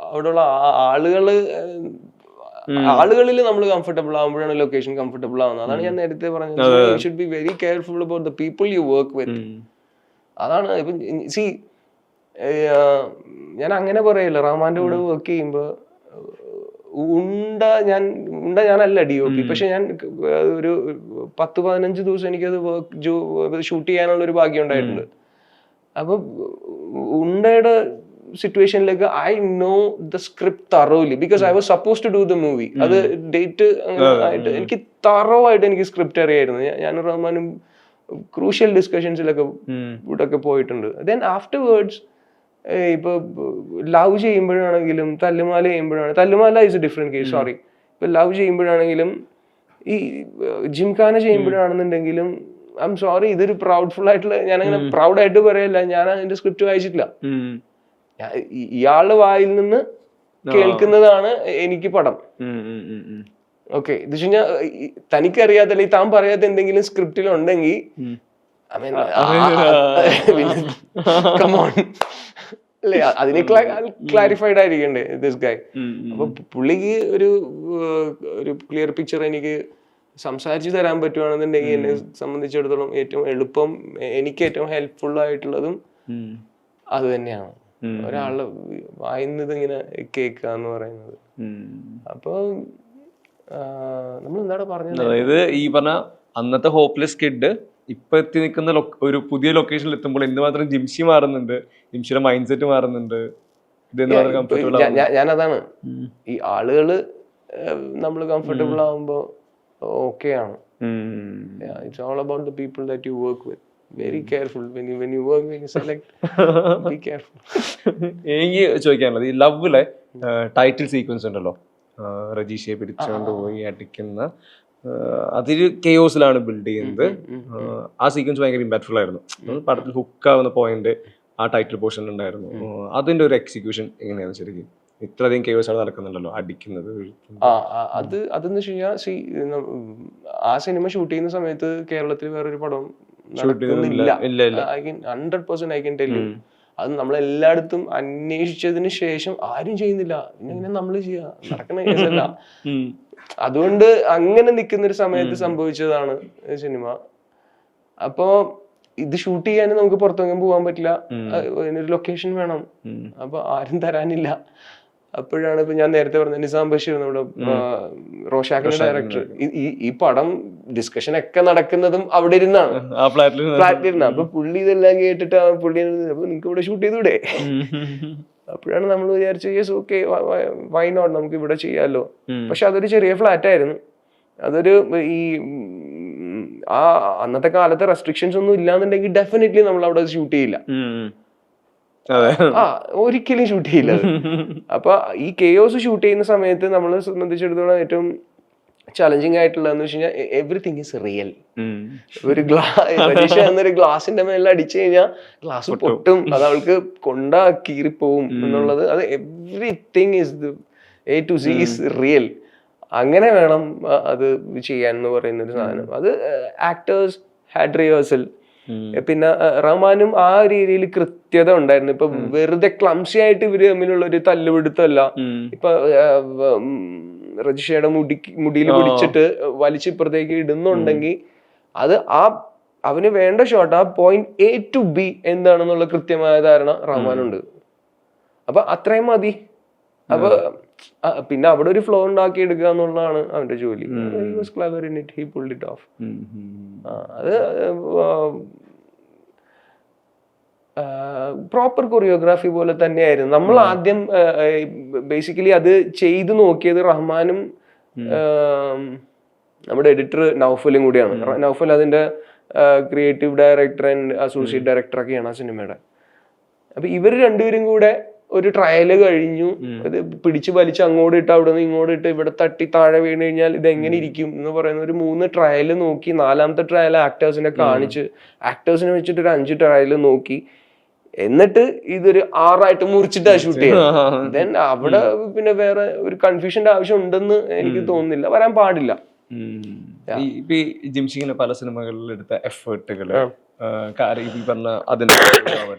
അവിടെയുള്ള ആളുകളിൽ നമ്മൾ കംഫർട്ടബിൾ ആവുമ്പോഴാണ് ലൊക്കേഷൻ കംഫർട്ടബിൾ ആവുന്നത്. അതാണ് ഞാൻ നേരത്തെ പറഞ്ഞത്. You should be very careful about the people you work with. അതാണ് ഇപ്പം സി, ഞാൻ അങ്ങനെ പറയില്ല. റഹ്മാന്റെ കൂടെ വർക്ക് ചെയ്യുമ്പോ ഞാനല്ല DOP, പക്ഷെ ഞാൻ ഒരു 10-15 ദിവസം എനിക്കത് ഷൂട്ട് ചെയ്യാനുള്ള ഒരു ഭാഗ്യം ഉണ്ടായിട്ടുണ്ട്. അപ്പൊ ഉണ്ടയുടെ സിറ്റുവേഷനിലേക്ക് I know the script thoroughly because I was suppose to do the movie. അത് ഡേറ്റ് ആയിട്ട് എനിക്ക് തറോ ആയിട്ട് എനിക്ക് സ്ക്രിപ്റ്റ് അറിയായിരുന്നു. ഞാൻ റഹ്മാനും ക്രൂഷ്യൽ ഡിസ്കഷൻസിലൊക്കെ ഇവിടെയൊക്കെ പോയിട്ടുണ്ട്. ദെൻ ആഫ്റ്റർവേർഡ്സ് ഇപ്പൊ ലവ് ചെയ്യുമ്പോഴാണെങ്കിലും തല്ലുമാല ചെയ്യുമ്പോഴാണ്, Thallumaala is a different case, sorry. ഇപ്പൊ ലവ് ചെയ്യുമ്പോഴാണെങ്കിലും ഈ ജിംഖാന ചെയ്യുമ്പോഴാണെന്നുണ്ടെങ്കിലും ഐ എം സോറി, ഇതൊരു പ്രൗഡ്ഫുൾ ആയിട്ടുള്ള, ഞാനങ്ങനെ പ്രൗഡായിട്ട് പറയല്ല, ഞാൻ അതിന്റെ സ്ക്രിപ്റ്റ് വായിച്ചിട്ടില്ല. ഇയാളുടെ വായിൽ നിന്ന് കേൾക്കുന്നതാണ് എനിക്ക് പടം. ഓക്കെ, ഇത് വെച്ച് കഴിഞ്ഞാൽ തനിക്കറിയാത്ത അല്ലെങ്കിൽ താൻ പറയാത്ത എന്തെങ്കിലും സ്ക്രിപ്റ്റിൽ ഉണ്ടെങ്കിൽ അല്ലേ അതിനെ ക്ലാരിഫൈഡ് ആയിരിക്കണ്ടേ ദിസ് ഗായ്. അപ്പൊ പുള്ളിക്ക് ഒരു ക്ലിയർ പിക്ചർ എനിക്ക് സംസാരിച്ചു തരാൻ പറ്റുവാണെന്നുണ്ടെങ്കിൽ എന്നെ സംബന്ധിച്ചിടത്തോളം ഏറ്റവും എളുപ്പം, എനിക്ക് ഏറ്റവും ഹെൽപ്ഫുൾ ആയിട്ടുള്ളതും അത് തന്നെയാണ്. ഒരാളുടെ വായിന്നത് ഇങ്ങനെ കേൾക്കുക എന്ന് പറയുന്നത്. അപ്പൊ നമ്മൾ എന്താണ് പറഞ്ഞത്, അതായത് ഈ പറഞ്ഞ അന്നത്തെ ഹോപ്പ്ലെസ് കിഡ് ഇപ്പൊ എത്തി നിൽക്കുന്ന ഒരു പുതിയ ലൊക്കേഷനിൽ എത്തുമ്പോൾ എന്തുമാത്രം ജിംഷി മാറുന്നുണ്ട്, ജിംഷിയുടെ മൈൻഡ് സെറ്റ് മാറുന്നുണ്ട്. ഞാനതാണ് ഈ ആളുകള് നമ്മൾ കംഫർട്ടബിൾ ആവുമ്പോ ഓക്കെ ആണ്. It's all about the people that you work with. Very careful when you work, when you select, be careful. എനിക്ക് ചോദിക്കാനുള്ളത് ഈ ലവിലെ ടൈറ്റിൽ സീക്വൻസ് ഉണ്ടല്ലോ, രജീഷയെ പിടിച്ചുകൊണ്ട് പോയി അടിക്കുന്ന, അതൊരു കെയോസിലാണ് ബിൽഡ് ചെയ്യുന്നത്. ആ സീക്വൻസ് ഭയങ്കര ഇമ്പാക്ട്ഫുൾ ആയിരുന്നു. പടത്തിൽ ഹുക്കാവുന്ന പോയിന്റ് ആ ടൈറ്റിൽ പോർഷനിൽ ഉണ്ടായിരുന്നു. അതിന്റെ ഒരു എക്സിക്യൂഷൻ എങ്ങനെയാണ് ശരിക്കും? ഇത്രയധികം കെയോസ് അവിടെ നടക്കുന്നുണ്ടല്ലോ, അടിക്കുന്നത്. അതെന്ന് വെച്ച് കഴിഞ്ഞാൽ ആ സിനിമ ഷൂട്ട് ചെയ്യുന്ന സമയത്ത് കേരളത്തിൽ വേറൊരു പടം 100% I can tell you. അത് നമ്മളെല്ലായിടത്തും അന്വേഷിച്ചതിന് ശേഷം ആരും ചെയ്യുന്നില്ല. ഇങ്ങനെ നമ്മള് ചെയ്യാ, നടക്കുന്ന കേസല്ല. അതുകൊണ്ട് അങ്ങനെ നിൽക്കുന്ന ഒരു സമയത്ത് സംഭവിച്ചതാണ് സിനിമ. അപ്പോ ഇത് ഷൂട്ട് ചെയ്യാൻ നമുക്ക് പുറത്തെങ്കിലും പോകാൻ പറ്റില്ല, അതിനൊരു ലൊക്കേഷൻ വേണം. അപ്പൊ ആരും തരാനില്ല. അപ്പോഴാണ് ഇപ്പൊ ഞാൻ നേരത്തെ പറഞ്ഞ നിസാം ബഷീർ, നമ്മുടെ റോഷാക്കിന്റെ ഡയറക്ടർ, ഈ പടം ഡിസ്കഷൻ ഒക്കെ നടക്കുന്നതും അവിടെ ഇരുന്നാണ്, ഫ്ലാറ്റിലിരുന്ന. അപ്പൊ പുള്ളി ഇതെല്ലാം കേട്ടിട്ട് പുള്ളി അപ്പൊ നിങ്ങൾക്ക് ഇവിടെ ഷൂട്ട് ചെയ്തൂടെ? അപ്പോഴാണ് നമ്മൾ വിചാരിച്ചു യെസ് ഓക്കെ വൈ നോട്ട്, നമുക്ക് ഇവിടെ ചെയ്യാമല്ലോ. പക്ഷെ അതൊരു ചെറിയ ഫ്ലാറ്റ് ആയിരുന്നു. അതൊരു ഈ അന്നത്തെ കാലത്തെ റെസ്ട്രിക്ഷൻസ് ഒന്നും ഇല്ലാന്നുണ്ടെങ്കിൽ ഡെഫിനറ്റ്ലി നമ്മൾ അവിടെ ഷൂട്ട് ചെയ്യില്ല. ഒരിക്കലും ഷൂട്ട് ചെയ്യില്ല. അപ്പൊ ഈ കെയോസ് ഷൂട്ട് ചെയ്യുന്ന സമയത്ത് നമ്മളെ സംബന്ധിച്ചിടത്തോളം ഏറ്റവും ചലഞ്ചിങ് ആയിട്ടുള്ളതെന്ന് വെച്ച് കഴിഞ്ഞാൽ എവറിത്തിങ് ഈസ് റിയൽ. ഒരു എന്നൊരു ഗ്ലാസിന്റെ മേലെ അടിച്ചു കഴിഞ്ഞാൽ ഗ്ലാസ് പൊട്ടും, അത് അവൾക്ക് കൊണ്ടാ കീറിപ്പോവും എന്നുള്ളത്. അത് everything is A to Z is real. അങ്ങനെ വേണം അത് ചെയ്യാൻ എന്ന് പറയുന്ന ഒരു സാധനം. അത് ആക്ടേഴ്സ് ഹാഡ് റിഹേഴ്സൽ. പിന്നെ റഹ്മാനും ആ രീതിയിൽ കൃത്യത ഉണ്ടായിരുന്നു. ഇപ്പൊ വെറുതെ ക്ലംസി ആയിട്ട് ഇവര് തമ്മിലുള്ള ഒരു തല്ലുപിടുത്തമല്ല. ഇപ്പൊ രജിഷയുടെ മുടിയിൽ പിടിച്ചിട്ട് വലിച്ചിപ്പുറത്തേക്ക് ഇടുന്നുണ്ടെങ്കിൽ അത് അവന് വേണ്ട ഷോട്ട് ആ പോയിന്റ് A to B എന്താണെന്നുള്ള കൃത്യമായ ധാരണ റഹ്മാനുണ്ട്. അപ്പൊ അത്രയും മതി. അപ്പൊ പിന്നെ അവിടെ ഒരു ഫ്ലോ ഉണ്ടാക്കി എടുക്കുക എന്നുള്ളതാണ് അവന്റെ ജോലി. അത് പ്രോപ്പർ കൊറിയോഗ്രാഫി പോലെ തന്നെയായിരുന്നു. നമ്മൾ ആദ്യം ബേസിക്കലി അത് ചെയ്തു നോക്കിയത് റഹ്മാനും നമ്മുടെ എഡിറ്റർ നൗഫലും കൂടിയാണ്. നൗഫൽ അതിന്റെ creative director and associate director ഒക്കെയാണ് ആ സിനിമയുടെ. അപ്പൊ ഇവർ രണ്ടുപേരും കൂടെ ഒരു ട്രയല് കഴിഞ്ഞു. ഇത് പിടിച്ച് വലിച്ച് അങ്ങോട്ട് ഇട്ട് അവിടെ നിന്ന് ഇങ്ങോട്ട് ഇട്ട് ഇവിടെ തട്ടി താഴെ വീണ് കഴിഞ്ഞാൽ ഇത് എങ്ങനെ ഇരിക്കും എന്ന് പറയുന്ന ഒരു 3 ട്രയല് നോക്കി. 4ാമത്തെ ട്രയൽ ആക്ടേഴ്സിനെ കാണിച്ച് ആക്ടേഴ്സിനെ വെച്ചിട്ട് ഒരു 5 ട്രയല് നോക്കി. എന്നിട്ട് ഇതൊരു 6 മുറിച്ചിട്ടാ ഷൂട്ട് ചെയ്യാം. ദെൻ അവിടെ പിന്നെ വേറെ ഒരു കൺഫ്യൂഷന്റെ ആവശ്യം ഉണ്ടെന്ന് എനിക്ക് തോന്നുന്നില്ല, വരാൻ പാടില്ല. ഇപ്പൊ ജിംഷിങ്ങിന് പല സിനിമകളിൽ എടുത്ത എഫേർട്ടുകള്, ഈ പറഞ്ഞ അതിന്റെ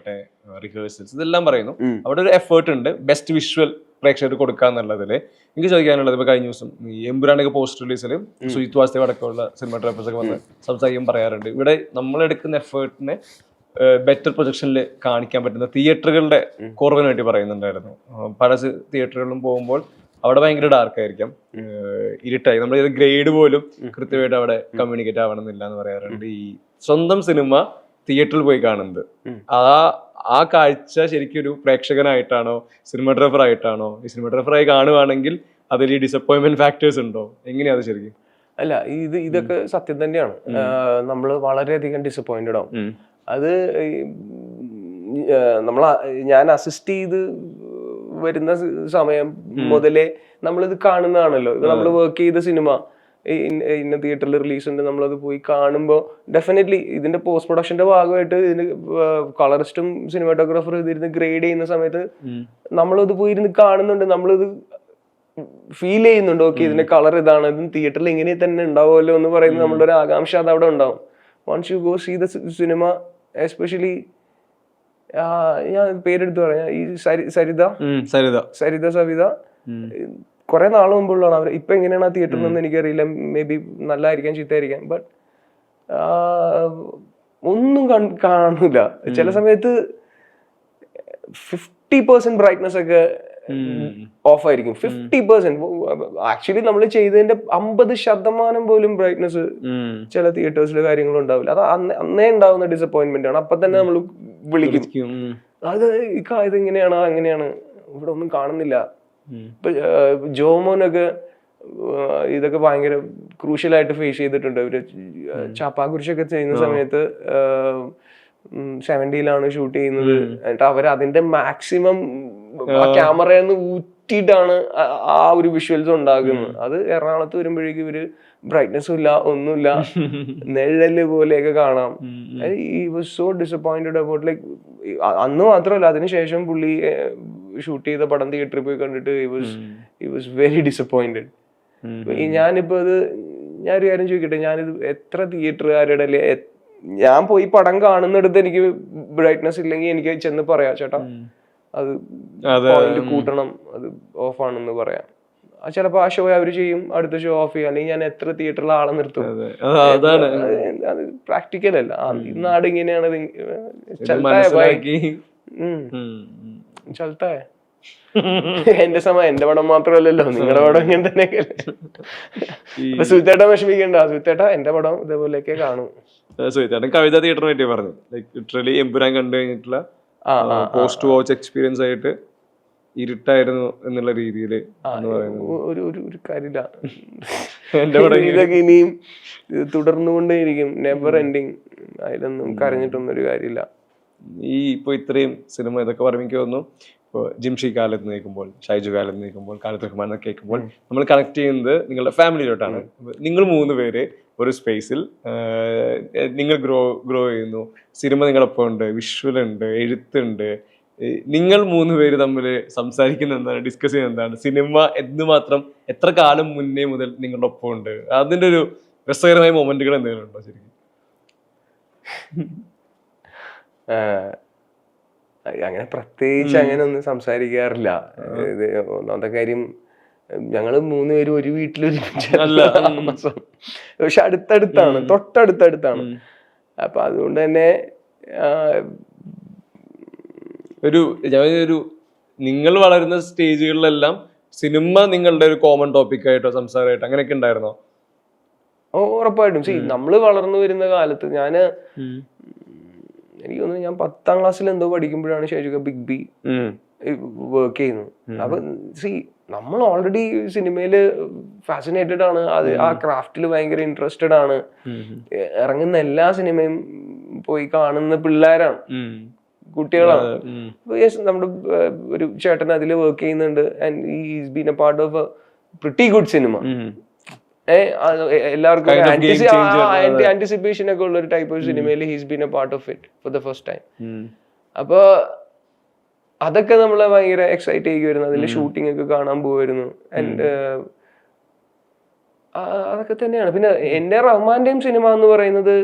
റിഹേഴ്സൽസ് ഇതെല്ലാം പറയുന്നു. അവിടെ ഒരു എഫേർട്ട് ഉണ്ട് ബെസ്റ്റ് വിഷ്വൽ പ്രേക്ഷകർക്ക് കൊടുക്കാന്നുള്ളതില്. എനിക്ക് ചോദിക്കാനുള്ളത്, ഇപ്പൊ കഴിഞ്ഞ ദിവസം ഈ എമ്പുരാനൊക്കെ പോസ്റ്റ് റിലീസിൽ സുജിത് വാസ്തവ അടക്കമുള്ള സിനിമാറ്റോഗ്രാഫേഴ്സ് ഒക്കെ വന്ന് സംസാരിക്കാൻ പറയാറുണ്ട്. ഇവിടെ നമ്മളെടുക്കുന്ന എഫേർട്ടിനെ ബെറ്റർ പ്രൊജക്ഷനിൽ കാണിക്കാൻ പറ്റുന്ന തിയേറ്ററുകളുടെ കുറവിന് വേണ്ടി പറയുന്നുണ്ടായിരുന്നു. പല തിയേറ്ററുകളിലും പോകുമ്പോൾ അവിടെ ഭയങ്കര ഡാർക്ക് ആയിരിക്കാം, ഇരുട്ടായി, നമ്മൾ ഗ്രേഡ് പോലും കൃത്യമായിട്ട് അവിടെ കമ്മ്യൂണിക്കേറ്റ് ആവണമെന്നില്ല എന്ന് പറയാറുണ്ട്. ഈ സ്വന്തം സിനിമ തിയേറ്ററിൽ പോയി കാണുന്നത്, ആ കാഴ്ച ശരിക്കും ഒരു പ്രേക്ഷകനായിട്ടാണോ സിനിമാറ്റോഗ്രാഫർ ആയിട്ടാണോ? ഈ സിനിമാറ്റോഗ്രാഫറായി കാണുവാണെങ്കിൽ അതിൽ ഈ ഡിസപ്പോയിന്റ്മെന്റ് ഫാക്ടേഴ്സ് ഉണ്ടോ? എങ്ങനെയാ അത് ശരിക്കും? അല്ല, ഇതൊക്കെ സത്യം തന്നെയാണ്. നമ്മൾ വളരെയധികം ഡിസപ്പോയിന്റഡ് ആവും. അത് ഞാൻ അസിസ്റ്റ് ചെയ്ത് വരുന്ന സമയം മുതലേ നമ്മളിത് കാണുന്നതാണല്ലോ. ഇപ്പൊ നമ്മൾ വർക്ക് ചെയ്ത സിനിമ ഇന്ന തിയേറ്ററിൽ റിലീസ് ഉണ്ട്, നമ്മളത് പോയി കാണുമ്പോൾ ഡെഫിനറ്റ്ലി ഇതിന്റെ പോസ്റ്റ് പ്രൊഡക്ഷന്റെ ഭാഗമായിട്ട് ഇതിന് കളറിസ്റ്റും സിനിമാറ്റോഗ്രാഫറും ഇതിരുന്ന് ഗ്രേഡ് ചെയ്യുന്ന സമയത്ത് നമ്മളത് പോയി ഇരുന്ന് കാണുന്നുണ്ട്, നമ്മളിത് ഫീൽ ചെയ്യുന്നുണ്ട്. ഓക്കെ, ഇതിന്റെ കളർ ഇതാണ്, ഇത് തിയേറ്ററിൽ ഇങ്ങനെ തന്നെ ഉണ്ടാവുമല്ലോ എന്ന് പറയുന്നത് നമ്മളുടെ ഒരു ആകാംക്ഷ അത് അവിടെ ഉണ്ടാവും. Once you go see the cinema, especially ഞാൻ പേരെടുത്ത് പറയാം, ഈ സരിത സവിത കുറെ നാൾ മുമ്പുള്ളതാണ്. അവർ ഇപ്പൊ എങ്ങനെയാണ് ആ തിയേറ്ററിൽ നിന്ന് എനിക്കറിയില്ല, മേ ബി നല്ലതായിരിക്കാം ചീത്തയായിരിക്കാം, ബട്ട് ഒന്നും കാണൂല. ചില സമയത്ത് 50% ബ്രൈറ്റ്നസ് ഒക്കെ ഓഫ് ആയിരിക്കും. 50% ആക്ച്വലി നമ്മൾ ചെയ്തതിന്റെ 50% പോലും ബ്രൈറ്റ്നസ് ചില തിയേറ്റേഴ്സിലെ കാര്യങ്ങളുണ്ടാവില്ല. അത് അന്നേ ഉണ്ടാവുന്ന ഡിസപ്പോയിന്റ്മെന്റ് ആണ്. അപ്പൊ തന്നെ നമ്മൾ വിളിക്കും, അത് ഇതെങ്ങനെയാണ് അങ്ങനെയാണ്, ഇവിടെ ഒന്നും കാണുന്നില്ല. ഇപ്പൊ ജോമോനൊക്കെ ഇതൊക്കെ ഭയങ്കര ക്രൂഷ്യലായിട്ട് ഫേസ് ചെയ്തിട്ടുണ്ട്. ഇവര് ചാപ്പാകുരിശൊക്കെ ചെയ്യുന്ന സമയത്ത് 70ലാണ് ഷൂട്ട് ചെയ്യുന്നത്. എന്നിട്ട് അവർ അതിന്റെ മാക്സിമം ക്യാമറന്ന് ഊറ്റിയിട്ടാണ് ആ ഒരു വിഷ്വൽസ് ഉണ്ടാകുന്നത്. അത് എറണാകുളത്ത് വരുമ്പോഴേക്കും ഇവര് ബ്രൈറ്റ്നസ്സും ഇല്ല, ഒന്നുമില്ല, നെഴല് പോലെയൊക്കെ കാണാം. ഈ was so disappointed about like അന്ന് മാത്രമല്ല അതിനുശേഷം പുള്ളി ഷൂട്ട് ചെയ്ത പടം തിയേറ്ററിൽ പോയി കണ്ടിട്ട് he was very disappointed. ഞാനിപ്പോ ഞാനൊരു കാര്യം ചോദിക്കട്ടെ, ഞാനിത് എത്ര തിയേറ്ററുകാരുടെ ഞാൻ പോയി പടം കാണുന്നിടത്ത് എനിക്ക് ബ്രൈറ്റ്നസ് ഇല്ലെങ്കിൽ എനിക്ക് ചെന്ന് പറയാം, ചേട്ടാ അത് പോയിന്റ് കൂട്ടണം, അത് ഓഫ് ആണെന്ന് പറയാം. ചിലപ്പോ ആ ഷോ അവര് ചെയ്യും, അടുത്ത ഷോ ഓഫ് ചെയ്യും. അല്ലെങ്കിൽ ഞാൻ എത്ര തിയേറ്ററിൽ ആളെ നിർത്തും. അത് പ്രാക്ടിക്കൽ അല്ല. ഈ നാട് ഇങ്ങനെയാണ്. ചലത്തായ എന്റെ പടം മാത്രമല്ലല്ലോ, നിങ്ങളുടെ പടം ഇങ്ങനെ തന്നെ. സുചേട്ടൻ വിഷമിക്കണ്ട, സുചേട്ടാ എന്റെ പടം ഇതേപോലെയൊക്കെ കാണും. സുചേട്ടൻ കവിത തിയേറ്ററിനെ പറ്റി പറഞ്ഞു, ലൈക് ലിറ്ററലി എമ്പുരാൻ കണ്ടു കഴിഞ്ഞിട്ടുള്ള പോസ്റ്റ് വാച്ച് എക്സ്പീരിയൻസ് ആയിട്ട് ഇരുട്ടായിരുന്നു എന്നുള്ള രീതിയിൽ ഒരു കാര്യമില്ല. ഇതൊക്കെ ഇനിയും തുടർന്നുകൊണ്ടേയിരിക്കും, നെവർ എൻഡിങ്. അതിലൊന്നും കരഞ്ഞിട്ടൊന്നും ഒരു കാര്യമില്ല. ഈ ഇപ്പൊ ഇത്രയും സിനിമ ഇതൊക്കെ പറയുമ്പോൾ തോന്നുന്നു, ഇപ്പോൾ ജിംഷി കാലത്ത് നിൽക്കുമ്പോൾ, ഷൈജു കാലത്ത് നിൽക്കുമ്പോൾ, കാലത്ത് റഹ്മാൻ എന്നൊക്കെ കേൾക്കുമ്പോൾ നമ്മൾ കണക്ട് ചെയ്യുന്നത് നിങ്ങളുടെ ഫാമിലിയിലോട്ടാണ്. നിങ്ങൾ 3 പേര് ഒരു സ്പേസിൽ നിങ്ങൾ ഗ്രോ ചെയ്യുന്നു. സിനിമ നിങ്ങളൊപ്പം ഉണ്ട്, വിഷ്വൽ ഉണ്ട്, എഴുത്തുണ്ട്. നിങ്ങൾ 3 പേര് തമ്മിൽ സംസാരിക്കുന്ന എന്താണ്, ഡിസ്കസ് ചെയ്യുന്ന എന്താണ്, സിനിമ എന്തുമാത്രം എത്ര കാലം മുന്നേ മുതൽ നിങ്ങളുടെ ഒപ്പം ഉണ്ട്, അതിന്റെ ഒരു രസകരമായ മൊമെന്റുകൾ എന്തെങ്കിലും ഉണ്ടോ ശരിക്കും? അങ്ങനെ പ്രത്യേകിച്ച് അങ്ങനെ ഒന്നും സംസാരിക്കാറില്ല. ഒന്നാമത്തെ കാര്യം, ഞങ്ങള് 3 പേരും ഒരു വീട്ടിലൊരുമിച്ചല്ല താമസം, പക്ഷെ അടുത്തടുത്താണ്, തൊട്ടടുത്തടുത്താണ്. അപ്പൊ അതുകൊണ്ട് തന്നെ ഒരു നിങ്ങൾ വളരുന്ന സ്റ്റേജുകളിലെല്ലാം സിനിമ നിങ്ങളുടെ ഒരു കോമൺ ടോപ്പിക് ആയിട്ടോ സംസാരമായിട്ടോ അങ്ങനെയൊക്കെ ഉണ്ടായിരുന്നോ? ഉറപ്പായിട്ടും. നമ്മള് വളർന്നു വരുന്ന കാലത്ത് എനിക്ക് തോന്നുന്നു ഞാൻ 10ാം ക്ലാസ്സിൽ എന്തോ പഠിക്കുമ്പോഴാണ് ഷൈജുക ബിഗ് ബി വർക്ക് ചെയ്യുന്നത്. അപ്പൊ നമ്മൾ ഓൾറെഡി സിനിമയില് ഫാസിനേറ്റഡ് ആണ്, അത് ആ ക്രാഫ്റ്റിൽ ഭയങ്കര ഇൻട്രസ്റ്റഡ് ആണ്. ഇറങ്ങുന്ന എല്ലാ സിനിമയും പോയി കാണുന്ന പിള്ളേരാണ്, കുട്ടികളാണ്. നമ്മുടെ ഒരു ചേട്ടൻ അതിൽ വർക്ക് ചെയ്യുന്നുണ്ട്. And he's been A part of A pretty good cinema. എല്ലാവർക്കും ആന്റിസിപ്പേഷൻ ഒക്കെ ഉള്ള ഒരു ടൈപ്പ് ഓഫ് സിനിമയിൽ he's been A part of it for the first time. അപ്പൊ അതൊക്കെ നമ്മളെ ഭയങ്കര എക്സൈറ്റ് ചെയ്യുമായിരുന്നു. അതിന്റെ ഷൂട്ടിംഗ് ഒക്കെ കാണാൻ പോകുമായിരുന്നു. ആൻഡ് അതൊക്കെ തന്നെയാണ്. പിന്നെ എന്റെ റഹ്മാന്റെയും സിനിമ എന്ന് പറയുന്നത്,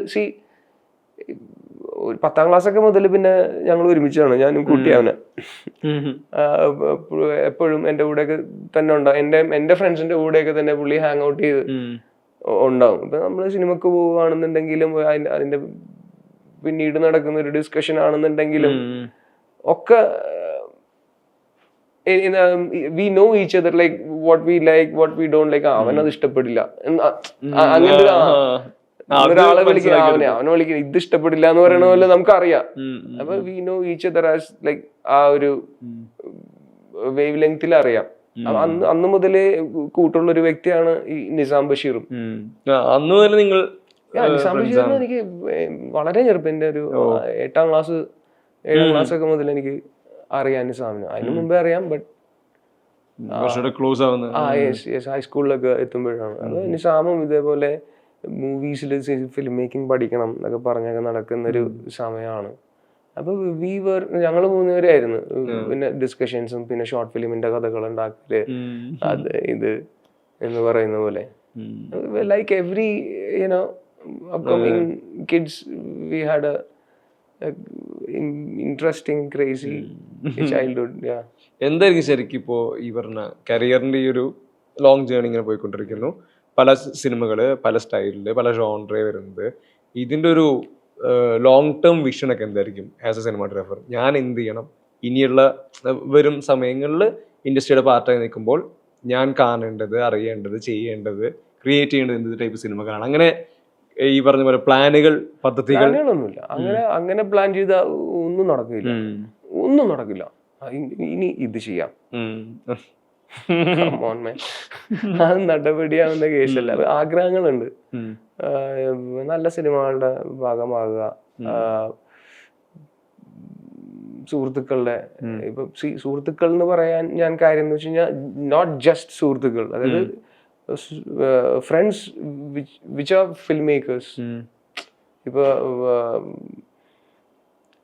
10ാം ക്ലാസ്സൊക്കെ മുതൽ പിന്നെ ഞങ്ങൾ ഒരുമിച്ചാണ്, ഞാനും കുട്ടിയാവനെ. എപ്പോഴും എന്റെ കൂടെയൊക്കെ തന്നെ ഉണ്ടാവും. എന്റെ ഫ്രണ്ട്സിന്റെ കൂടെയൊക്കെ തന്നെ പുള്ളി ഹാങ് ഔട്ട് ചെയ്ത് ഉണ്ടാവും. ഇപ്പൊ നമ്മള് സിനിമക്ക് പോവുകയാണെന്നുണ്ടെങ്കിലും അതിന്റെ പിന്നീട് നടക്കുന്ന ഒരു ഡിസ്കഷൻ ആണെന്നുണ്ടെങ്കിലും ഒക്കെ we know each other, like what we don't like. അവനത് ഇഷ്ടപ്പെടില്ല, അങ്ങനത്തെ ഒരാളെ വിളിക്കുക, അവനെ വിളിക്കുക, ഇത് ഇഷ്ടപ്പെടില്ല എന്ന് പറയണ പോലെ നമുക്കറിയാം. അപ്പൊ we know each other as like ആ ഒരു വേവ് ലെങ്ത്തിൽ അറിയാം. അന്ന് മുതലേ കൂട്ടുള്ള ഒരു വ്യക്തിയാണ് ഈ നിസാം ബഷീറും. അന്ന് മുതൽ നിങ്ങൾ നിസാം ബഷീറിന് എനിക്ക് വളരെ ചെറുപ്പം, എന്റെ ഒരു 8ാം ക്ലാസ് 7ാം ക്ലാസ് ഒക്കെ മുതൽ എനിക്ക് അറിയാൻ സാധനം. അതിന് മുമ്പേ അറിയാം, ബട്ട് ക്ലോസ് ആവുന്നത് ഹൈസ്കൂളിലൊക്കെ എത്തുമ്പോഴാണ്. അത് നിസാമും ഇതേപോലെ മൂവീസിൽ ഫിലിം മേക്കിംഗ് പഠിക്കണം എന്നൊക്കെ പറഞ്ഞൊക്കെ നടക്കുന്നൊരു സമയമാണ്. അപ്പൊ ഞങ്ങൾ 3 പേരായിരുന്നു. പിന്നെ ഡിസ്കഷൻസും പിന്നെ ഷോർട്ട് ഫിലിമിന്റെ കഥകൾ ഉണ്ടാക്കല്, അത് ഇത് എന്ന് പറയുന്ന പോലെ. Like every upcoming kids we had a interesting crazy childhood. Yeah. എന്തായിരിക്കും ശരിക്കും ഇപ്പോ ഈ പറഞ്ഞ കരിയറിന്റെ ഈ ഒരു ലോങ് ജേർണി ഇങ്ങനെ പോയിക്കൊണ്ടിരിക്കുന്നു, പല സിനിമകള് പല സ്റ്റൈലില് പല ജോൺറേ വരുന്നത്, ഇതിന്റെ ഒരു ലോങ് ടേം വിഷൻ ഒക്കെ എന്തായിരിക്കും ആസ് എ സിനിമാറ്റോഗ്രാഫർ? ഞാൻ എന്ത് ചെയ്യണം ഇനിയുള്ള വരും സമയങ്ങളിൽ ഇൻഡസ്ട്രിയുടെ പാർട്ടായി നിൽക്കുമ്പോൾ ഞാൻ കാണേണ്ടത്, അറിയേണ്ടത്, ചെയ്യേണ്ടത്, ക്രിയേറ്റ് ചെയ്യേണ്ടത് എന്ത് ടൈപ്പ് സിനിമകളാണ്? അങ്ങനെ ഈ പറഞ്ഞ പോലെ പ്ലാനുകൾ, പദ്ധതികളൊന്നുമില്ല. അങ്ങനെ പ്ലാൻ ചെയ്ത ഒന്നും നടക്കില്ല. ഇനി ഇത് ചെയ്യാം, അത് നടപടിയാവുന്ന കേസല്ല. ആഗ്രഹങ്ങളുണ്ട്, നല്ല സിനിമകളുടെ ഭാഗമാകുക, സുഹൃത്തുക്കളുടെ ഇപ്പൊ സുഹൃത്തുക്കൾ എന്ന് പറയാൻ ഞാൻ കാര്യം എന്ന് വെച്ച് കഴിഞ്ഞാൽ നോട്ട് ജസ്റ്റ് സുഹൃത്തുക്കൾ, അതായത് friends which are film makers. ഇപ്പൊ